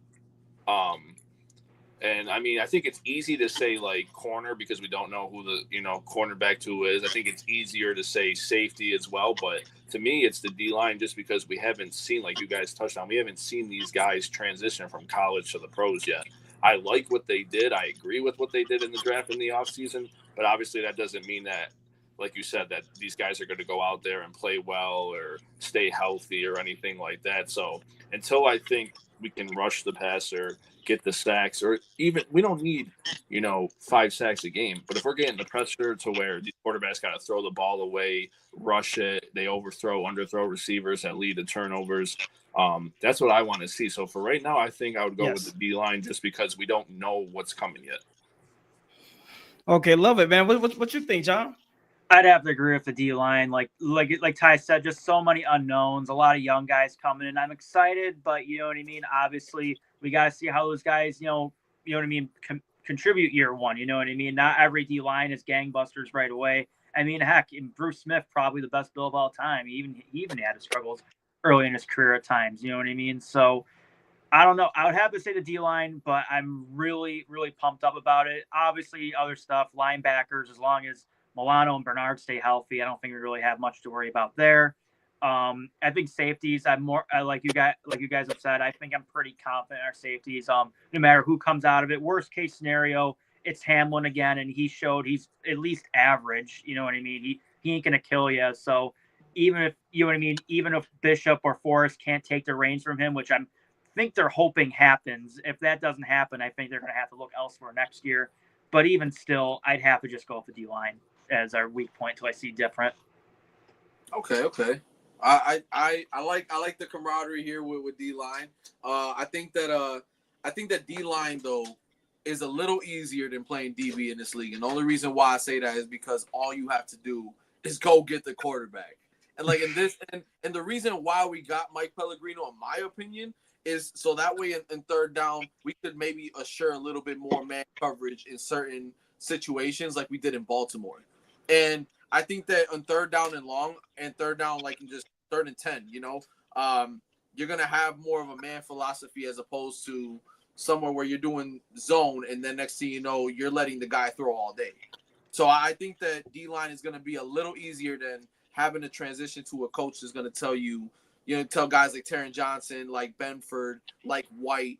And I mean, I think it's easy to say like corner because we don't know who the cornerback two is. I think it's easier to say safety as well, but to me, it's the D line just because we haven't seen, like you guys touched on, we haven't seen these guys transition from college to the pros yet. I like what they did. I agree with what they did in the draft in the offseason, but obviously that doesn't mean that, like you said, that these guys are going to go out there and play well or stay healthy or anything like that. So until I think we can rush the passer, get the sacks, or even we don't need 5 sacks a game, but if we're getting the pressure to where the quarterbacks got to throw the ball away, rush it, they underthrow receivers that lead to turnovers, that's what I want to see. So for right now, I think I would go with the D line just because we don't know what's coming yet. Okay, love it, man. What you think, John? I'd have to agree with the D line. Like Ty said, just so many unknowns, a lot of young guys coming in. I'm excited, but you know what I mean? Obviously, we got to see how those guys, you know what I mean, contribute year one. You know what I mean? Not every D line is gangbusters right away. I mean, heck, Bruce Smith, probably the best Bill of all time. He even had his struggles early in his career at times. You know what I mean? So I don't know. I would have to say the D-line, but I'm really, really pumped up about it. Obviously, other stuff, linebackers, as long as Milano and Bernard stay healthy, I don't think we really have much to worry about there. I think safeties, like you guys have said, I think I'm pretty confident in our safeties. No matter who comes out of it, worst case scenario, it's Hamlin again, and he showed he's at least average. You know what I mean? He ain't gonna kill you. So even if you know what I mean, even if Bishop or Forrest can't take the reins from him, which I think they're hoping happens. If that doesn't happen, I think they're going to have to look elsewhere next year. But even still, I'd have to just go with the D-line as our weak point till I see different. Okay. I like the camaraderie here with D-line. I think that D-line though is a little easier than playing DB in this league. And the only reason why I say that is because all you have to do is go get the quarterback. And like in this, and the reason why we got Mike Pellegrino, in my opinion, is so that way in third down, we could maybe assure a little bit more man coverage in certain situations like we did in Baltimore. And I think that on third down and long and third down, like in just 3rd and 10, you're going to have more of a man philosophy as opposed to somewhere where you're doing zone and then next thing you know, you're letting the guy throw all day. So I think that D-line is going to be a little easier than having to transition to a coach that's going to tell you, tell guys like Taron Johnson, like Benford, like White,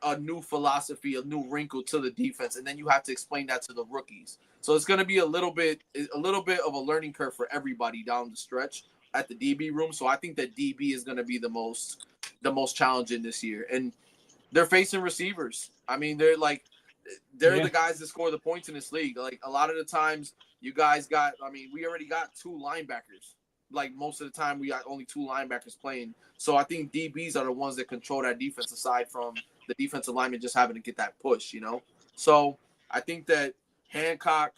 a new philosophy, a new wrinkle to the defense, and then you have to explain that to the rookies. So it's going to be a little bit of a learning curve for everybody down the stretch at the DB room. So I think that DB is going to be the most challenging this year, and they're facing receivers. I mean, they're the guys that score the points in this league. Like a lot of the times, you guys we already got 2 linebackers. Like most of the time, we got only 2 linebackers playing. So I think DBs are the ones that control that defense aside from the defensive lineman just having to get that push, So I think that Hancock,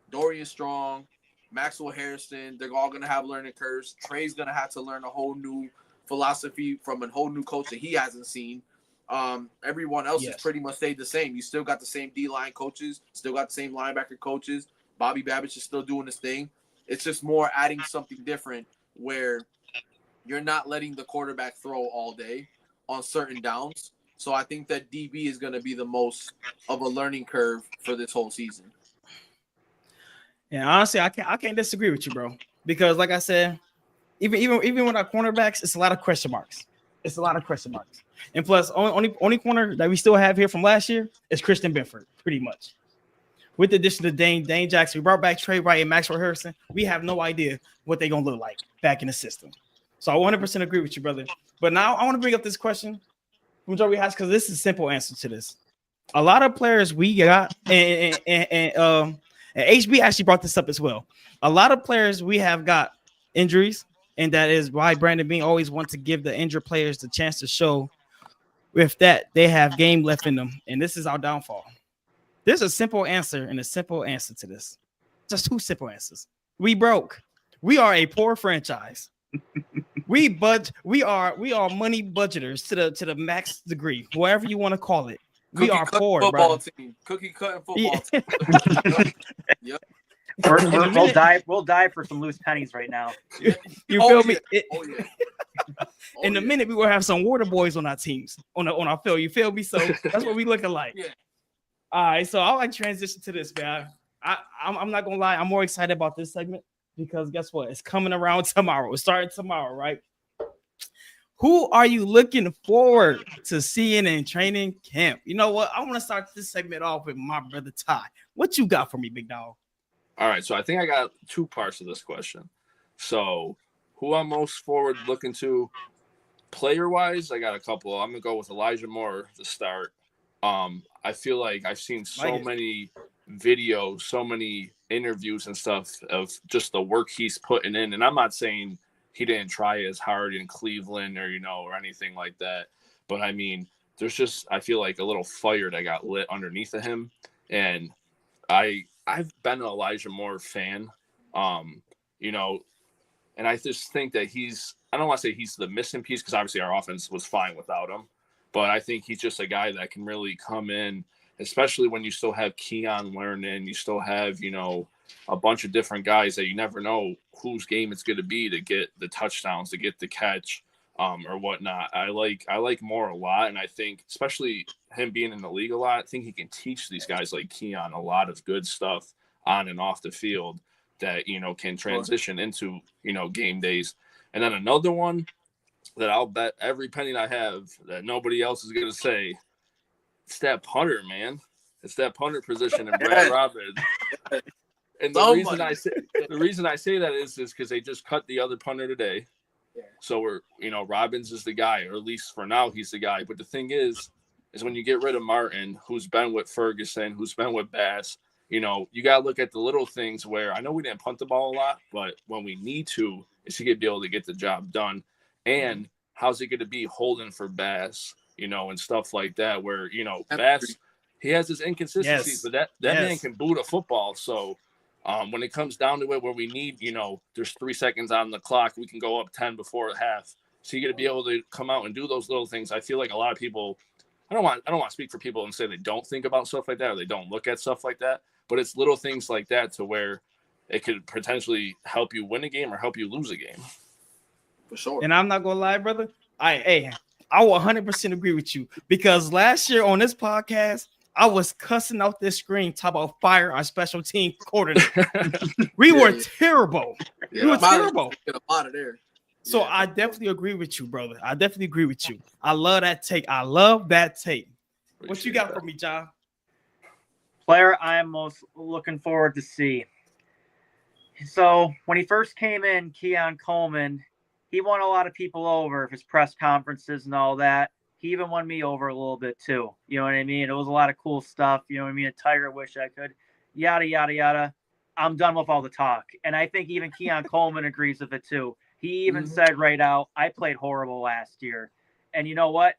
Dorian Strong, Maxwell Harrison, they're all going to have learning curves. Trey's going to have to learn a whole new philosophy from a whole new coach that he hasn't seen. Everyone else has pretty much stayed the same. You still got the same D-line coaches, still got the same linebacker coaches. Bobby Babbitt is still doing his thing. It's just more adding something different where you're not letting the quarterback throw all day on certain downs. So I think that DB is going to be the most of a learning curve for this whole season. Yeah, honestly, I can't disagree with you, bro. Because like I said, even with our cornerbacks, it's a lot of question marks. And plus, only corner that we still have here from last year is Christian Benford, pretty much. With the addition of Dane Jackson, we brought back Trey Wright and Maxwell Harrison. We have no idea what they're going to look like back in the system. So I 100% agree with you, brother. But now I want to bring up this question from Joey Haas because this is a simple answer to this. A lot of players we got, and HB actually brought this up as well. A lot of players we have got injuries, and that is why Brandon Beane always wants to give the injured players the chance to show if that they have game left in them. And this is our downfall. There's a simple answer and a simple answer to this. Just 2 simple answers. We broke. We are a poor franchise. We are money budgeters to the max degree, whatever you want to call it. We are poor, football bro. Team. Cookie cutting football team. Yep. We'll die for some loose pennies right now. You feel me? In a Yeah. minute, we will have some water boys on our teams on our field. You feel me? So that's what we looking like. Yeah. All right, so I'll transition to this, man. I'm not gonna lie, I'm more excited about this segment because guess what? It's coming around tomorrow. It's starting tomorrow, right? Who are you looking forward to seeing in training camp? You know what? I want to start this segment off with my brother Ty. What you got for me, big dog? All right, so I think I got 2 parts of this question. So who I'm most forward looking to player-wise, I got a couple. I'm going to go with Elijah Moore to start. I feel like I've seen so many videos, so many interviews and stuff of just the work he's putting in. And I'm not saying he didn't try as hard in Cleveland or anything like that. But, I mean, there's just – I feel like a little fire that got lit underneath of him. And I've been an Elijah Moore fan, and I just think that I don't want to say he's the missing piece because obviously our offense was fine without him. But I think he's just a guy that can really come in, especially when you still have Keon learning. You still have, a bunch of different guys that you never know whose game it's going to be to get the touchdowns, to get the catch. or whatnot. I like Moore a lot, and I think especially him being in the league a lot, I think he can teach these guys like Keon a lot of good stuff on and off the field that, you know, can transition into, you know, game days. And then another one that I'll bet every penny I have that nobody else is going to say, it's that punter, man. It's that punter position in Brad Robbins. And the reason I say that is because they just cut the other punter today. Yeah. So Robbins is the guy, or at least for now, he's the guy. But the thing is when you get rid of Martin, who's been with Ferguson, who's been with Bass, you know, you got to look at the little things where I know we didn't punt the ball a lot, but when we need to, is he going to be able to get the job done? And how's it going to be holding for Bass, you know, and stuff like that, where, you know, Bass, he has his inconsistencies, but that man can boot a football. So when it comes down to it, where we need, you know, there's 3 seconds on the clock, we can go up 10 before half. So you got to be able to come out and do those little things. I feel like a lot of people, I don't want to speak for people and say they don't think about stuff like that or they don't look at stuff like that, but it's little things like that to where it could potentially help you win a game or help you lose a game. For sure. And I'm not gonna lie, brother. I will 100% agree with you, because last year on this podcast, I was cussing out this screen, talk about fire our special team coordinator. We were terrible. Yeah, we were terrible. Get a lot of there. So I definitely agree with you, brother. I definitely agree with you. I love that take. What you got for me, John? Player I am most looking forward to see. So when he first came in, Keon Coleman, he won a lot of people over with his press conferences and all that. He even won me over a little bit too. You know what I mean? It was a lot of cool stuff. You know what I mean? A Tiger wish I could. Yada, yada, yada. I'm done with all the talk. And I think even Keon Coleman agrees with it too. He even said right out, I played horrible last year. And you know what?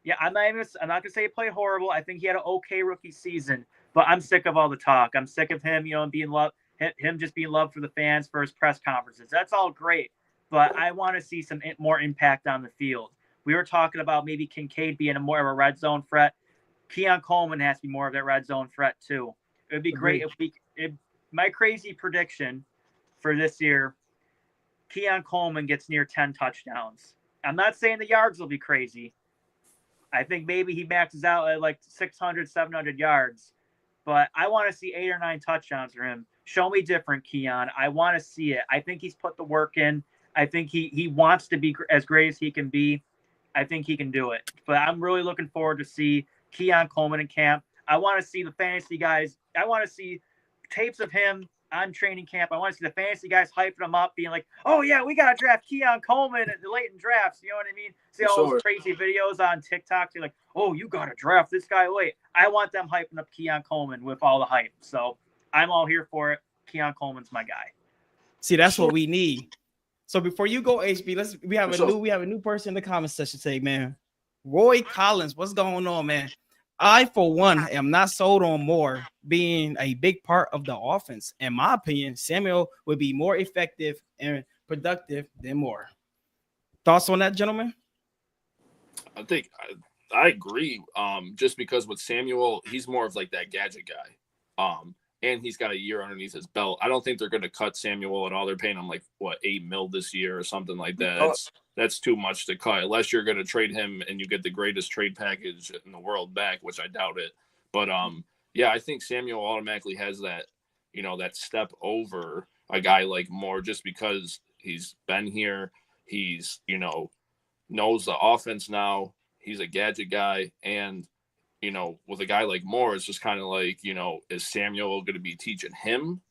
Yeah, I'm not going to say he played horrible. I think he had an okay rookie season. But I'm sick of all the talk. I'm sick of him, you know, being loved, him just being loved for the fans for his press conferences. That's all great. But I want to see some more impact on the field. We were talking about maybe Kincaid being more of a red zone threat. Keon Coleman has to be more of that red zone threat too. It would be great if my crazy prediction for this year, Keon Coleman gets near 10 touchdowns. I'm not saying the yards will be crazy. I think maybe he maxes out at like 600, 700 yards. But I want to see 8 or 9 touchdowns for him. Show me different, Keon. I want to see it. I think he's put the work in. I think he wants to be as great as he can be. I think he can do it. But I'm really looking forward to see Keon Coleman in camp. I want to see the fantasy guys. I want to see tapes of him on training camp. I want to see the fantasy guys hyping him up, being like, oh, yeah, we got to draft Keon Coleman at the late in drafts. You know what I mean? See all those crazy videos on TikTok. They're like, oh, you got to draft this guy late. I want them hyping up Keon Coleman with all the hype. So I'm all here for it. Keon Coleman's my guy. See, that's what we need. So before you go, HB, we have a new person in the comment section say, man, Roy Collins, what's going on, man? I, for one, am not sold on Moore being a big part of the offense. In my opinion, Samuel would be more effective and productive than Moore. Thoughts on that, gentlemen? I think I agree. Just because with Samuel, he's more of like that gadget guy. And he's got a year underneath his belt. I don't think they're going to cut Samuel at all. They're paying him like $8 million this year or something like that. That's too much to cut unless you're going to trade him and you get the greatest trade package in the world back, which I doubt it. But yeah, I think Samuel automatically has that, you know, that step over a guy like Moore just because he's been here. He's, you know, knows the offense now. He's a gadget guy. And, you know, with a guy like Moore, it's just kind of like, you know, is Samuel going to be teaching him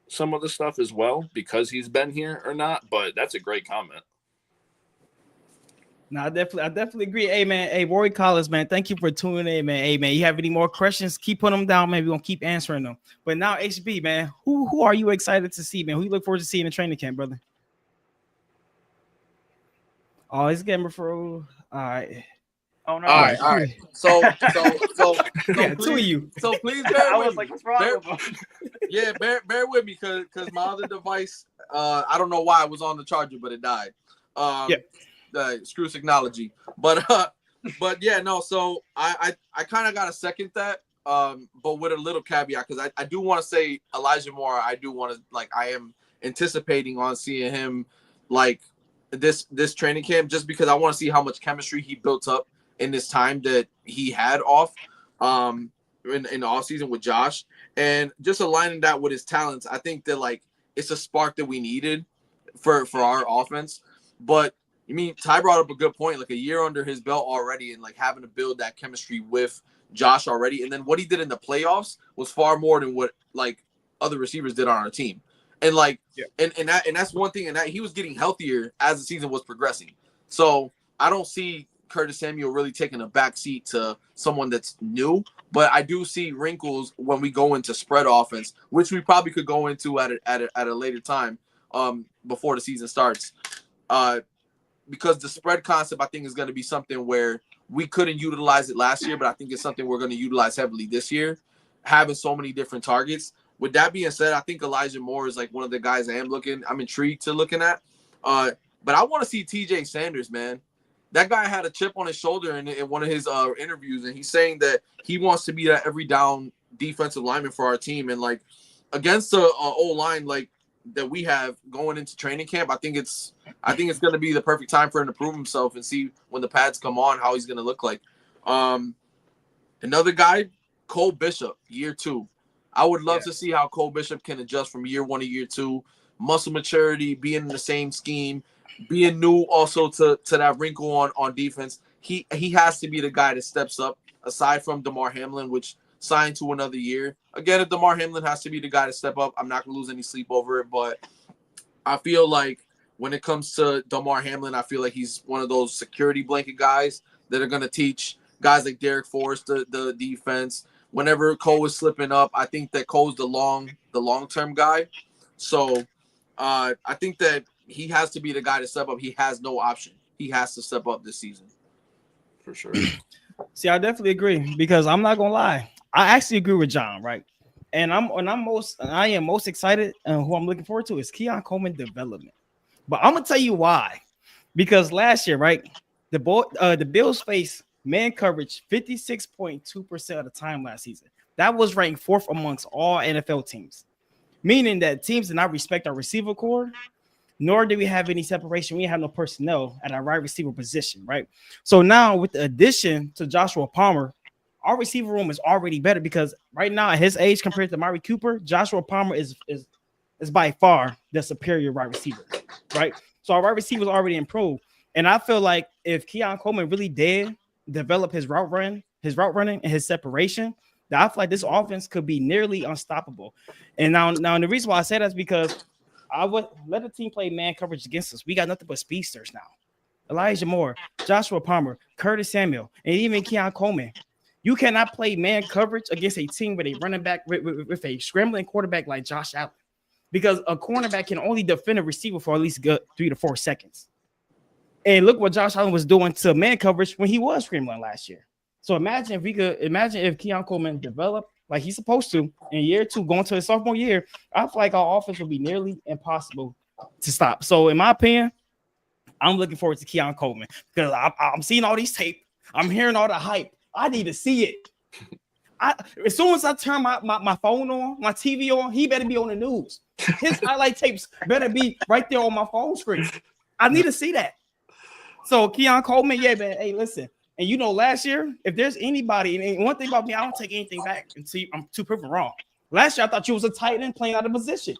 some of the stuff as well because he's been here or not? But that's a great comment. No, I definitely agree. Hey, man. Hey, Roy Collins, man. Thank you for tuning in, man. Hey, man, you have any more questions? Keep putting them down. Maybe we're going to keep answering them. But now, HB, man, who are you excited to see, man? Who you look forward to seeing in training camp, brother? Oh, he's getting referral. All right. Oh, no. All right. So yeah, please, two of you. So please bear I with was me. like, what's wrong with him? Yeah, bear with me because my other device, I don't know why it was on the charger, but it died. Screw technology. But yeah, no. So I kind of got to second that, but with a little caveat because I do want to say Elijah Moore. I do want to I am anticipating on seeing him this training camp, just because I want to see how much chemistry he built up in this time that he had off in the offseason with Josh, and just aligning that with his talents. I think that like it's a spark that we needed for our offense. But I mean, Ty brought up a good point, like a year under his belt already, and like having to build that chemistry with Josh already. And then what he did in the playoffs was far more than what like other receivers did on our team. And like, and that's one thing. And that he was getting healthier as the season was progressing. So I don't see Curtis Samuel really taking a backseat to someone that's new, but I do see wrinkles when we go into spread offense, which we probably could go into at a later time before the season starts. Because the spread concept, I think, is going to be something where we couldn't utilize it last year, but I think it's something we're going to utilize heavily this year, having so many different targets. With that being said, I think Elijah Moore is like one of the guys I'm intrigued to looking at. But I want to see TJ Sanders, man. That guy had a chip on his shoulder in one of his interviews, and he's saying that he wants to be that every down defensive lineman for our team. And like against the O-line like that we have going into training camp, I think it's going to be the perfect time for him to prove himself and see when the pads come on how he's going to look like. Another guy, Cole Bishop, year 2. I would love to see how Cole Bishop can adjust from year 1 to year 2. Muscle maturity, being in the same scheme, being new also to that wrinkle on defense. He has to be the guy that steps up, aside from DeMar Hamlin, which signed to another year. Again, if DeMar Hamlin has to be the guy to step up, I'm not going to lose any sleep over it. But I feel like when it comes to DeMar Hamlin, I feel like he's one of those security blanket guys that are going to teach guys like Derek Forrest the defense. Whenever Cole is slipping up, I think that Cole's the long-term guy. So I think that he has to be the guy to step up. He has no option. He has to step up this season. For sure. See, I definitely agree, because I'm not gonna lie. I actually agree with John, right? And I am most excited, and who I'm looking forward to is Keon Coleman development. But I'm gonna tell you why. Because last year, right, the Bills faced man coverage 56.2% of the time last season. That was ranked 4th amongst all NFL teams, meaning that teams did not respect our receiver core, nor did we have any separation. We didn't have no personnel at our right receiver position, right? So now with the addition to Joshua Palmer, our receiver room is already better, because right now at his age compared to Amari Cooper, Joshua Palmer is by far the superior wide receiver, right? So our wide receiver is already improved. And I feel like if Keon Coleman really did develop his route running and his separation, that I feel like this offense could be nearly unstoppable. And now the reason why I say that is because I would let the team play man coverage against us. We got nothing but speedsters now. Elijah Moore, Joshua Palmer, Curtis Samuel, and even Keon Coleman. You cannot play man coverage against a team with a running back with a scrambling quarterback like Josh Allen, because a cornerback can only defend a receiver for at least good 3 to 4 seconds. And look what Josh Allen was doing to man coverage when he was scrambling last year. So imagine if Keon Coleman developed like he's supposed to in year 2, going to his sophomore year. I feel like our offense will be nearly impossible to stop. So in my opinion, I'm looking forward to Keon Coleman, because I'm seeing all these tape. I'm hearing all the hype. I need to see it. As soon as I turn my phone on, my TV on, he better be on the news. His highlight tapes better be right there on my phone screen. I need to see that. So Keon Coleman, yeah, man. Hey, listen. And you know, last year, if there's anybody, and one thing about me, I don't take anything back and see I'm too proven wrong. Last year, I thought you was a tight end playing out of position.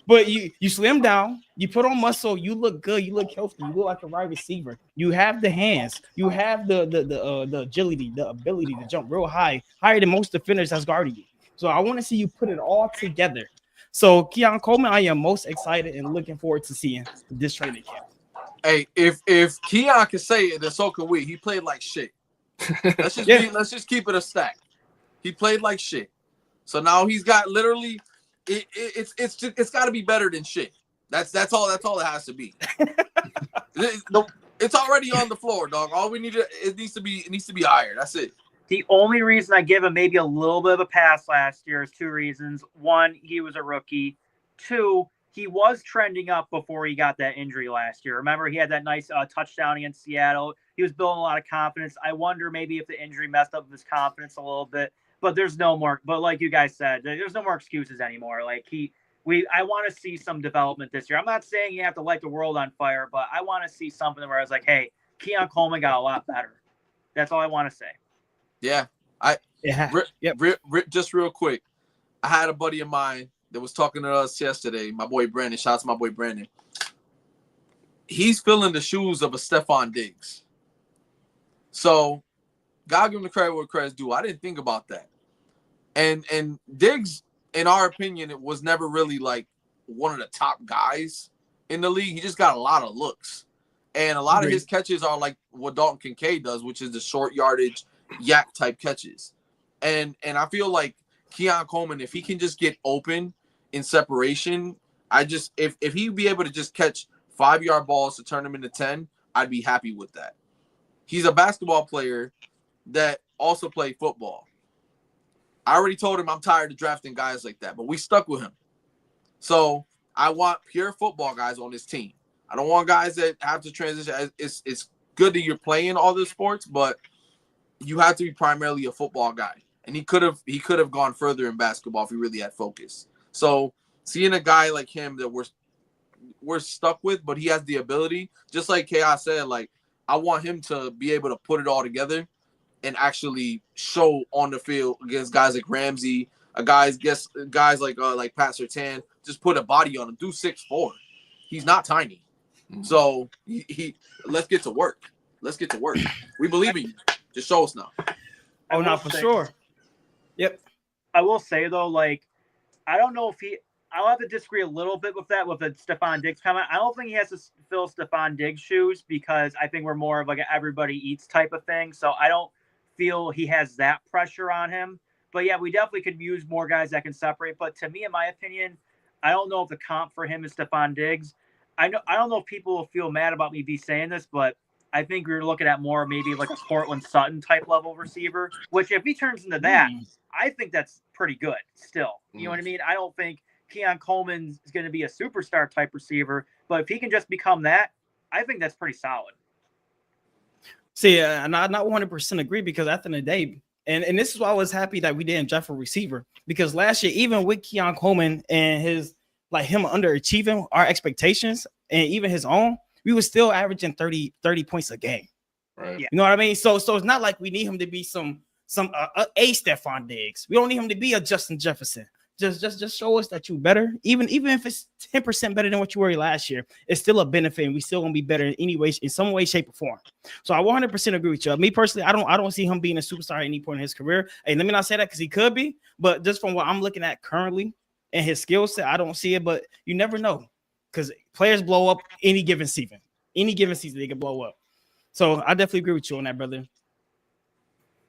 But you slim down, you put on muscle, you look good, you look healthy, you look like a wide receiver. You have the hands, you have the agility, the ability to jump real high, higher than most defenders that's guarding you. So I want to see you put it all together. So Keon Coleman, I am most excited and looking forward to seeing this training camp. Hey, if Keon can say it, then so can we. He played like shit. Let's just keep it a stack. He played like shit. So now he's got literally it's got to be better than shit. That's all it has to be. It's already on the floor, dog. All we need it needs to be higher. That's it. The only reason I give him maybe a little bit of a pass last year is 2 reasons. 1, he was a rookie. 2, he was trending up before he got that injury last year. Remember, he had that nice touchdown against Seattle. He was building a lot of confidence. I wonder maybe if the injury messed up his confidence a little bit. But there's no more. But like you guys said, there's no more excuses anymore. Like I want to see some development this year. I'm not saying you have to light the world on fire, but I want to see something where I was like, hey, Keon Coleman got a lot better. That's all I want to say. Yeah. Just real quick. I had a buddy of mine that was talking to us yesterday, my boy Brandon. Shout out to my boy Brandon. He's filling the shoes of a Stephon Diggs. So, God give him the credit where credit's due. I didn't think about that. And Diggs, in our opinion, it was never really like one of the top guys in the league. He just got a lot of looks. And a lot of his catches are like what Dalton Kincaid does, which is the short yardage yak type catches. And I feel like Keon Coleman, if he can just get open in separation, if he'd be able to just catch 5-yard balls to turn them into 10, I'd be happy with that. He's a basketball player that also played football. I already told him I'm tired of drafting guys like that, but we stuck with him. So I want pure football guys on this team. I don't want guys that have to transition. It's good that you're playing all the sports, but you have to be primarily a football guy. And he could have gone further in basketball if he really had focus. So seeing a guy like him that we're stuck with, but he has the ability, just like Chaos said, like I want him to be able to put it all together and actually show on the field against guys like Ramsey, guys like Pat Surtain, just put a body on him. Do 6'4". He's not tiny. So he let's get to work. We believe in you. Just show us now. Oh, no, for sure. Yep. I will say though, like, I don't know if I'll have to disagree a little bit with that with the Stephon Diggs comment. I don't think he has to fill Stephon Diggs' shoes because I think we're more of like an everybody eats type of thing. So I don't feel he has that pressure on him. But yeah, we definitely could use more guys that can separate. But to me, in my opinion, I don't know if the comp for him is Stephon Diggs. I don't know if people will feel mad about me saying this, but I think we're looking at more maybe like a Cortland Sutton type level receiver, which if he turns into that, I think that's pretty good still. You know what I mean? I don't think Keon Coleman is going to be a superstar type receiver, but if he can just become that, I think that's pretty solid. See, and I not 100% agree because at the end of the day, and this is why I was happy that we didn't draft a receiver because last year, even with Keon Coleman and him underachieving our expectations and even his own, we were still averaging 30 points a game. Right. You know what I mean? So it's not like we need him to be some a Stephon Diggs. We don't need him to be a Justin Jefferson. Just show us that you're better. Even if it's 10% better than what you were last year, it's still a benefit, and we still gonna be better in some way, shape, or form. So I 100% agree with you. Me personally, I don't see him being a superstar at any point in his career. Hey, let me not say that because he could be, but just from what I'm looking at currently and his skill set, I don't see it. But you never know because players blow up any given season. Any given season, they can blow up. So I definitely agree with you on that, brother.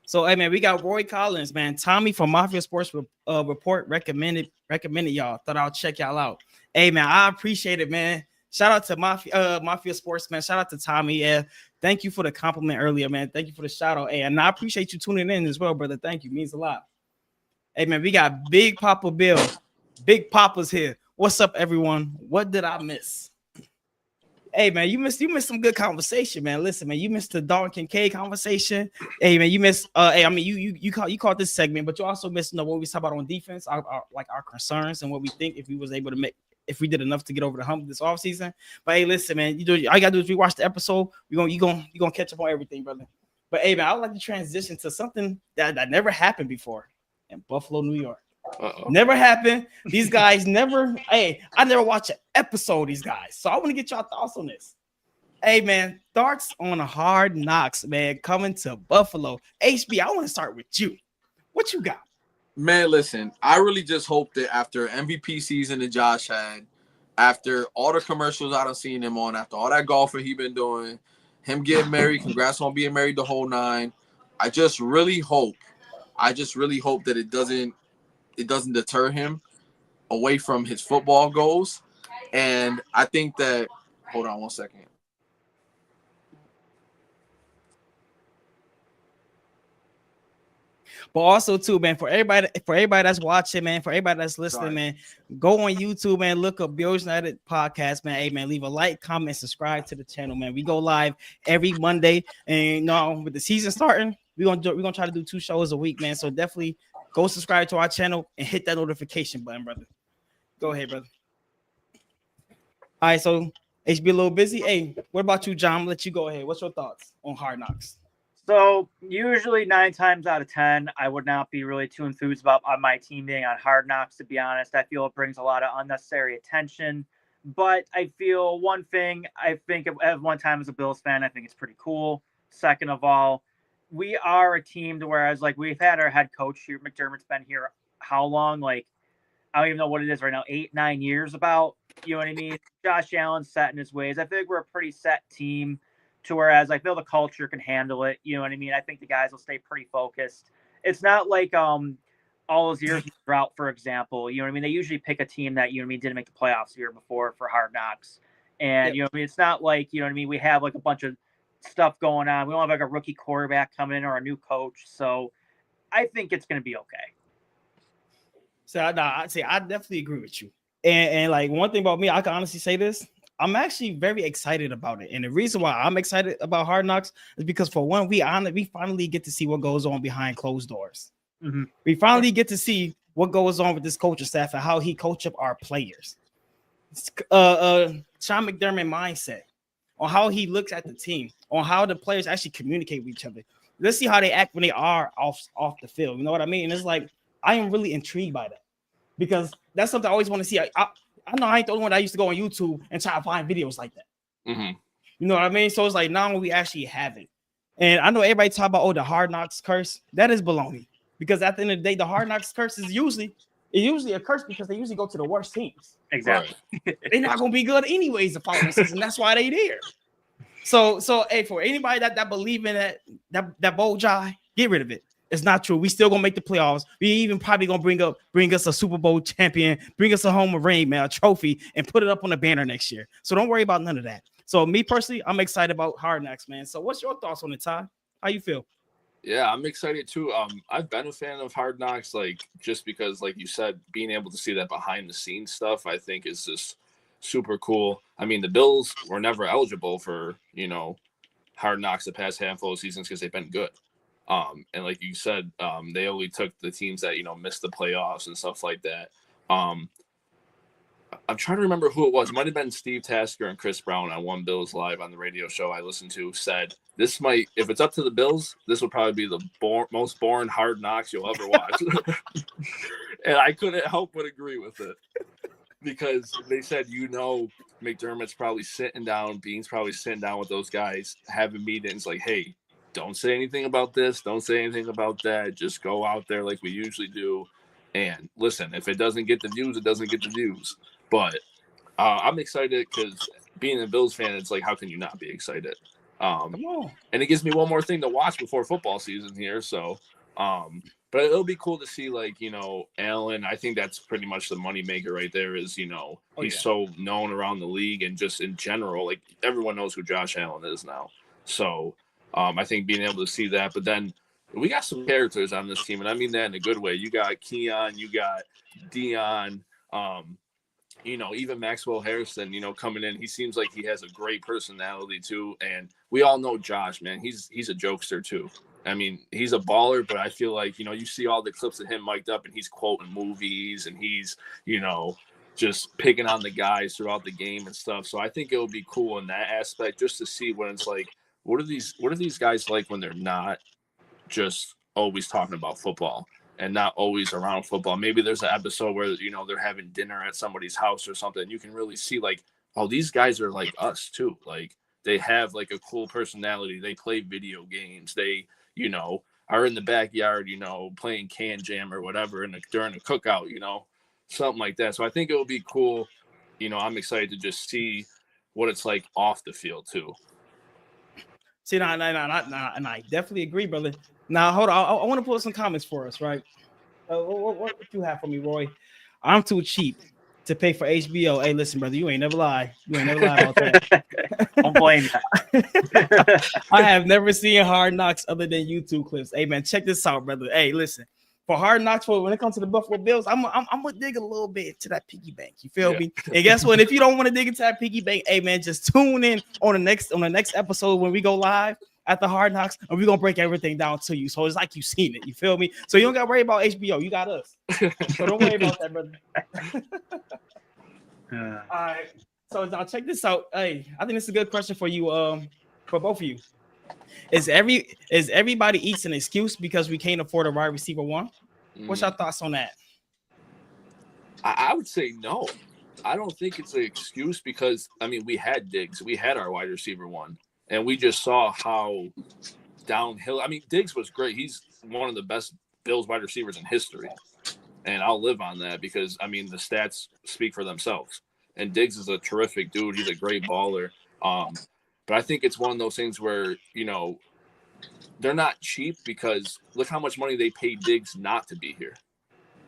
So, hey, man, we got Roy Collins, man. Tommy from Mafia Sports Report recommended y'all. Thought I'll check y'all out. Hey, man, I appreciate it, man. Shout out to Mafia Sports, man. Shout out to Tommy. Yeah, thank you for the compliment earlier, man. Thank you for the shout out. Hey, and I appreciate you tuning in as well, brother. Thank you. Means a lot. Hey, man, we got Big Papa Bill. Big Papa's here. What's up, everyone? What did I miss? Hey, man, you missed some good conversation, man. Listen, man, you missed the Dalton Kincaid conversation. Hey, man, you missed. You caught this segment, but you also missed what we talk about on defense, our concerns and what we think if we did enough to get over the hump this offseason. But hey, listen, man, all you gotta do is rewatch the episode. You gonna catch up on everything, brother. But hey, man, I would like to transition to something that never happened before in Buffalo, New York. Never happened. These guys never. Hey, I never watched an episode of these guys, so I want to get y'all thoughts on this. Hey, man, thoughts on Hard Knocks, man, coming to Buffalo. HB, I want to start with you. What you got? Man, listen, I really just hope that after MVP season that Josh had, after all the commercials I done seen him on, after all that golfing he been doing, him getting married, congrats on being married the whole nine. I just really hope that it doesn't deter him away from his football goals. And I think that, hold on one second. But also too, man, for everybody that's watching, man, for everybody that's listening, man, go on YouTube, man, look up Bills United Podcast, man. Hey, man, leave a like, comment, subscribe to the channel, man. We go live every Monday, and with the season starting, we're gonna try to do 2 shows a week, man. So definitely go subscribe to our channel and hit that notification button, brother. Go ahead, brother. All right, so HB a little busy. Hey, what about you, John? I'm gonna let you go ahead. What's your thoughts on Hard Knocks? So usually 9 times out of 10, I would not be really too enthused about my team being on Hard Knocks. To be honest, I feel it brings a lot of unnecessary attention. But I feel one thing, I think at one time as a Bills fan, I think it's pretty cool. Second of all, we are a team to whereas like we've had our head coach here, McDermott's been here how long? Like I don't even know what it is right now, 8-9 years about. You know what I mean? Josh Allen's set in his ways. I feel like we're a pretty set team to whereas I feel the culture can handle it. You know what I mean? I think the guys will stay pretty focused. It's not like all those years of drought, for example. You know what I mean? They usually pick a team that, you know what I mean, didn't make the playoffs the year before for Hard Knocks. And, you know what I mean? It's not like, you know what I mean, we have like a bunch of stuff going on. We don't have like a rookie quarterback coming in or a new coach. So I think it's going to be okay. So I'd say I definitely agree with you. And like one thing about me, I can honestly say this. I'm actually very excited about it. And the reason why I'm excited about Hard Knocks is because for one, we finally get to see what goes on behind closed doors. Mm-hmm. We finally get to see what goes on with this coaching staff and how he coach up our players. Sean McDermott mindset on how he looks at the team, on how the players actually communicate with each other. Let's see how they act when they are off the field. You know what I mean? And it's like, I am really intrigued by that because that's something I always want to see. I know I ain't the only one that used to go on YouTube and try to find videos like that. Mm-hmm. You know what I mean? So it's like now we actually have it. And I know everybody talk about, the Hard Knocks curse. That is baloney. Because at the end of the day, the Hard Knocks curse is usually a curse because they usually go to the worst teams. Exactly. They're not going to be good anyways the following season. That's why they there. So hey, for anybody that believe in that bold jive, get rid of it. It's not true. We still gonna make the playoffs. We even probably gonna bring us a Super Bowl champion, bring us a home ring, man, a trophy, and put it up on the banner next year. So don't worry about none of that. So me personally, I'm excited about Hard Knocks, man. So what's your thoughts on it, Ty? How you feel? Yeah, I'm excited too. I've been a fan of Hard Knocks, like just because, like you said, being able to see that behind the scenes stuff, I think is just super cool. I mean, the Bills were never eligible for, Hard Knocks the past handful of seasons because they've been good. And like you said, they only took the teams that, missed the playoffs and stuff like that. I'm trying to remember who it was. It might have been Steve Tasker and Chris Brown on One Bills Live on the radio show I listened to said, this might, if it's up to the Bills, this will probably be the most boring Hard Knocks you'll ever watch. And I couldn't help but agree with it because they said, McDermott's probably sitting down, Bean's probably sitting down with those guys, having meetings like, hey, don't say anything about this. Don't say anything about that. Just go out there like we usually do. And listen, if it doesn't get the views, it doesn't get the views. But I'm excited because being a Bills fan, it's like, how can you not be excited? And it gives me one more thing to watch before football season here. So, but it'll be cool to see, like, Allen. I think that's pretty much the moneymaker right there is, he's so known around the league and just in general, like everyone knows who Josh Allen is now. So, I think being able to see that, but then we got some characters on this team, and I mean that in a good way. You got Keon, you got Dion, even Maxwell Harrison, coming in. He seems like he has a great personality too, and we all know Josh, man. He's a jokester too. I mean, he's a baller, but I feel like, you see all the clips of him mic'd up, and he's quoting movies, and he's, just picking on the guys throughout the game and stuff. So I think it would be cool in that aspect just to see what it's like. What are these guys like when they're not just always talking about football and not always around football? Maybe there's an episode where, they're having dinner at somebody's house or something. You can really see like, oh, these guys are like us too. Like they have like a cool personality. They play video games. They, are in the backyard, playing can jam or whatever during a cookout, something like that. So I think it will be cool. I'm excited to just see what it's like off the field too. See, and I definitely agree, brother. Now, hold on. I want to put some comments for us, right? What you have for me, Roy? I'm too cheap to pay for HBO. Hey, listen, brother, you ain't never lie. You ain't never lie about that. Don't blame that. I have never seen Hard Knocks other than YouTube clips. Hey, man, check this out, brother. Hey, listen. For Hard Knocks, when it comes to the Buffalo Bills, I'm gonna dig a little bit to that piggy bank. You feel me? And guess what? If you don't want to dig into that piggy bank, hey man, just tune in on the next episode when we go live at the Hard Knocks, and we're gonna break everything down to you. So it's like you've seen it. You feel me? So you don't gotta worry about HBO. You got us. So don't worry about that, brother. All right. So now check this out. Hey, I think this is a good question for you, for both of you. Is everybody eats an excuse because we can't afford a wide receiver one? What's your thoughts on that? I would say no. I don't think it's an excuse because, I mean, we had Diggs. We had our wide receiver one. And we just saw how downhill. I mean, Diggs was great. He's one of the best Bills wide receivers in history. And I'll live on that because, I mean, the stats speak for themselves. And Diggs is a terrific dude. He's a great baller. But I think it's one of those things where, you know, they're not cheap because look how much money they paid Diggs not to be here.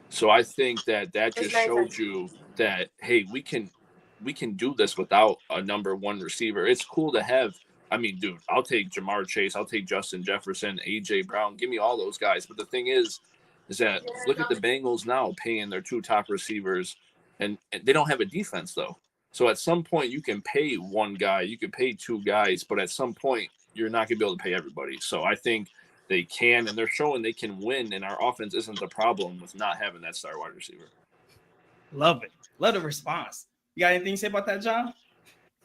So I think that just showed you that, hey, we can do this without a number one receiver. It's cool to have. I mean, dude, I'll take Jamar Chase. I'll take Justin Jefferson, A.J. Brown. Give me all those guys. But the thing is that look at the Bengals now paying their two top receivers, and they don't have a defense, though. So at some point, you can pay one guy. You can pay two guys. But at some point, you're not going to be able to pay everybody. So I think they can, and they're showing they can win, and our offense isn't the problem with not having that star wide receiver. Love it. Love the response. You got anything to say about that, John?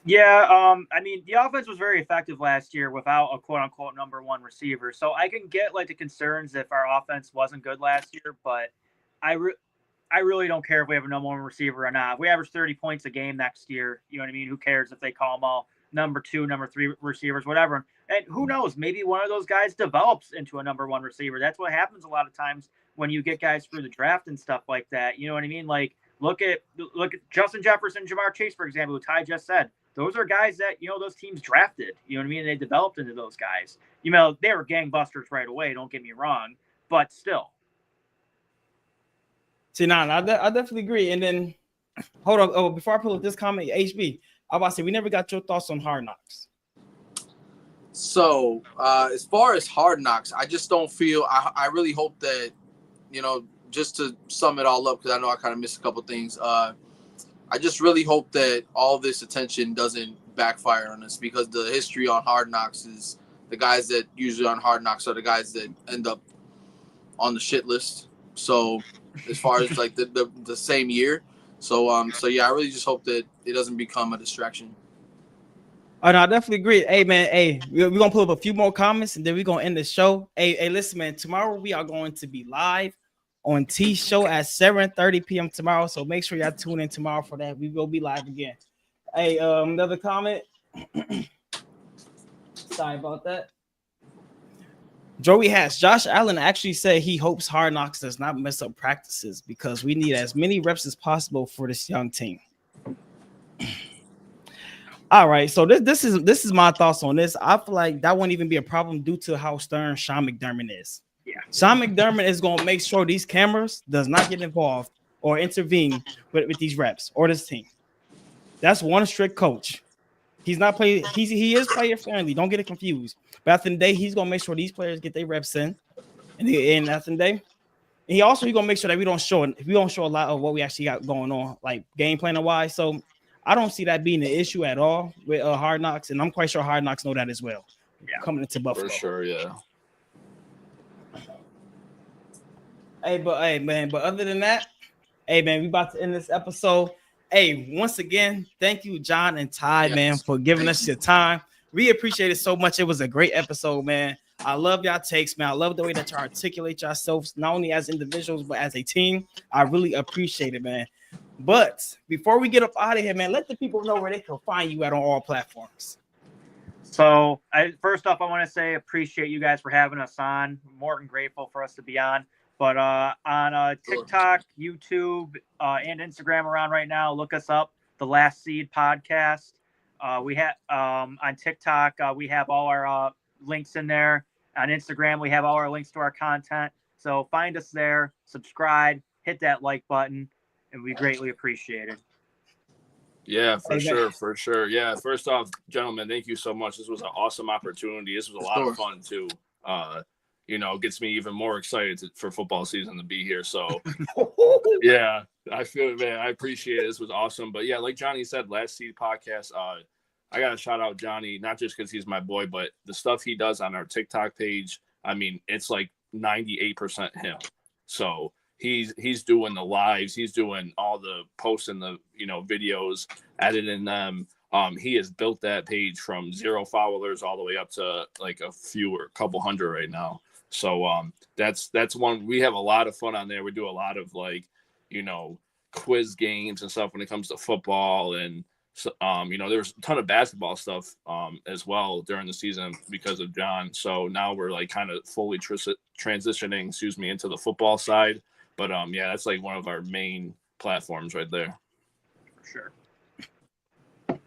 Yeah, I mean, the offense was very effective last year without a quote-unquote number one receiver. So I can get, like, the concerns if our offense wasn't good last year, but I really don't care if we have a number one receiver or not. If we average 30 points a game next year, you know what I mean? Who cares if they call them all number two, number three receivers, whatever. And who knows? Maybe one of those guys develops into a number one receiver. That's what happens a lot of times when you get guys through the draft and stuff like that. You know what I mean? Like, look at Justin Jefferson, Jamar Chase, for example, who Ty just said. Those are guys that, you know, those teams drafted. You know what I mean? And they developed into those guys. You know, they were gangbusters right away. Don't get me wrong. But still. See, I definitely agree. And then, hold on. Oh, before I pull up this comment, HB, I'm about to say, we never got your thoughts on Hard Knocks. So, as far as Hard Knocks, I just don't feel – I really hope that, you know, just to sum it all up, because I know I kind of missed a couple things, I just really hope that all this attention doesn't backfire on us, because the history on Hard Knocks is the guys that usually on Hard Knocks are the guys that end up on the shit list. So as far as like the same year. So yeah, I really just hope that it doesn't become a distraction. Oh, no, I definitely agree. Hey, man, hey, we're going to pull up a few more comments, and then we're going to end the show. Hey, listen, man, tomorrow we are going to be live on T Show at 7:30 p.m. tomorrow. So make sure y'all tune in tomorrow for that. We will be live again. Hey, another comment. Sorry about that. Joey Hatch, Josh Allen actually said he hopes Hard Knocks does not mess up practices because we need as many reps as possible for this young team. All right, so this is my thoughts on this. I feel like that won't even be a problem due to how stern Sean McDermott is. Yeah, Sean McDermott is going to make sure these cameras does not get involved or intervene with these reps or this team. That's one strict coach. He's not playing. He is player friendly. Don't get it confused. But at the end of the day, he's gonna make sure these players get their reps in. And at the end of the day, he's gonna make sure that we don't show a lot of what we actually got going on, like game planning wise. So I don't see that being an issue at all with Hard Knocks, and I'm quite sure Hard Knocks know that as well. Yeah, coming into Buffalo for sure. Yeah. Hey, but other than that, hey man, we about to end this episode. Hey, once again, thank you, John and Ty, man, for giving us your time. We appreciate it so much. It was a great episode, man. I love y'all takes, man. I love the way that you articulate yourselves, not only as individuals, but as a team. I really appreciate it, man. But before we get up out of here, man, let the people know where they can find you at on all platforms. So, first off, I want to say appreciate you guys for having us on. More than grateful for us to be on. But on TikTok, YouTube, and Instagram around right now, look us up, The Last Seed Podcast. We have on TikTok, we have all our links in there. On Instagram, we have all our links to our content. So find us there, subscribe, hit that like button, and we greatly appreciate it. Yeah, for sure. Yeah, first off, gentlemen, thank you so much. This was an awesome opportunity. This was a lot of fun, too. You know, gets me even more excited for football season to be here. So, yeah, I feel, man, I appreciate it. This was awesome. But, yeah, like Johnny said, Last Seed Podcast, I got to shout out Johnny, not just because he's my boy, but the stuff he does on our TikTok page, I mean, it's like 98% him. So he's doing the lives, he's doing all the posting the videos, editing them. He has built that page from 0 followers all the way up to like a couple hundred right now. So that's one. We have a lot of fun on there. We do a lot of like quiz games and stuff when it comes to football, and so, there's a ton of basketball stuff as well during the season because of John. So now we're like kind of fully transitioning, into the football side. But yeah, that's like one of our main platforms right there. For sure.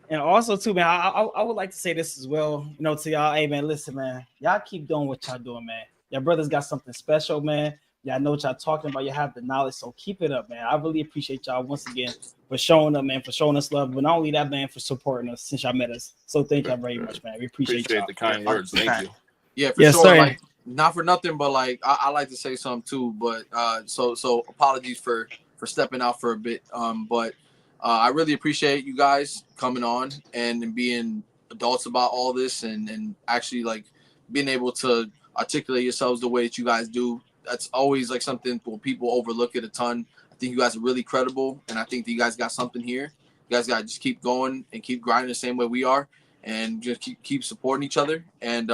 And also too, man, I would like to say this as well, to y'all. Hey, man, listen, man, y'all keep doing what y'all doing, man. Your brothers got something special, man. Y'all know what y'all talking about. You have the knowledge, so keep it up, man. I really appreciate y'all once again for showing up, man, for showing us love. But not only that, man, for supporting us since y'all met us. So thank y'all very much, man. We appreciate y'all. The kind words. Thank you. Yeah, for sure. Sir. Like, not for nothing, but like I like to say something too. But so apologies for stepping out for a bit. But I really appreciate you guys coming on and being adults about all this and actually like being able to articulate yourselves the way that you guys do. That's always like something where people overlook it a ton. I think you guys are really credible, and I think that you guys got something here. You guys got to just keep going and keep grinding the same way we are, and just keep supporting each other. And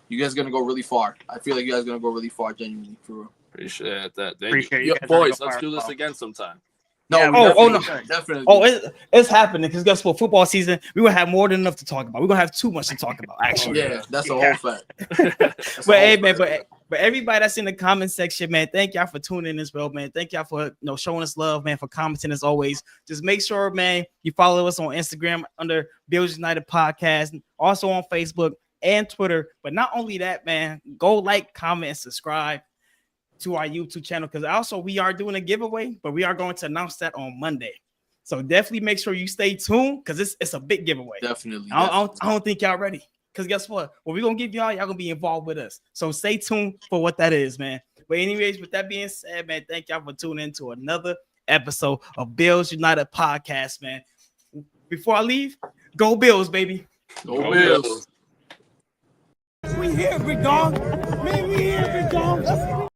you guys are gonna go really far. I feel like you guys are gonna go really far, genuinely, for real. Appreciate that. Appreciate you. Boys, let's do this again sometime. No, no, definitely. Oh, it's happening because guess what? Football season, we're gonna have more than enough to talk about. We're gonna have too much to talk about, actually. Yeah, that's a whole fact. But hey, man, but everybody that's in the comment section, man, thank y'all for tuning in as well, man. Thank y'all for showing us love, man, for commenting as always. Just make sure, man, you follow us on Instagram under Bills United Podcast, also on Facebook and Twitter. But not only that, man, go like, comment, and subscribe to our YouTube channel, because also we are doing a giveaway, but we are going to announce that on Monday. So definitely make sure you stay tuned, because it's a big giveaway. Definitely. I don't think y'all ready, because guess what? What we're going to give y'all gonna be involved with us. So stay tuned for what that is, man. But anyways, with that being said, man, thank y'all for tuning in to another episode of Bills United Podcast, man. Before I leave, go Bills, baby. Go Bills. We here, big dog. Man, we here, big dog.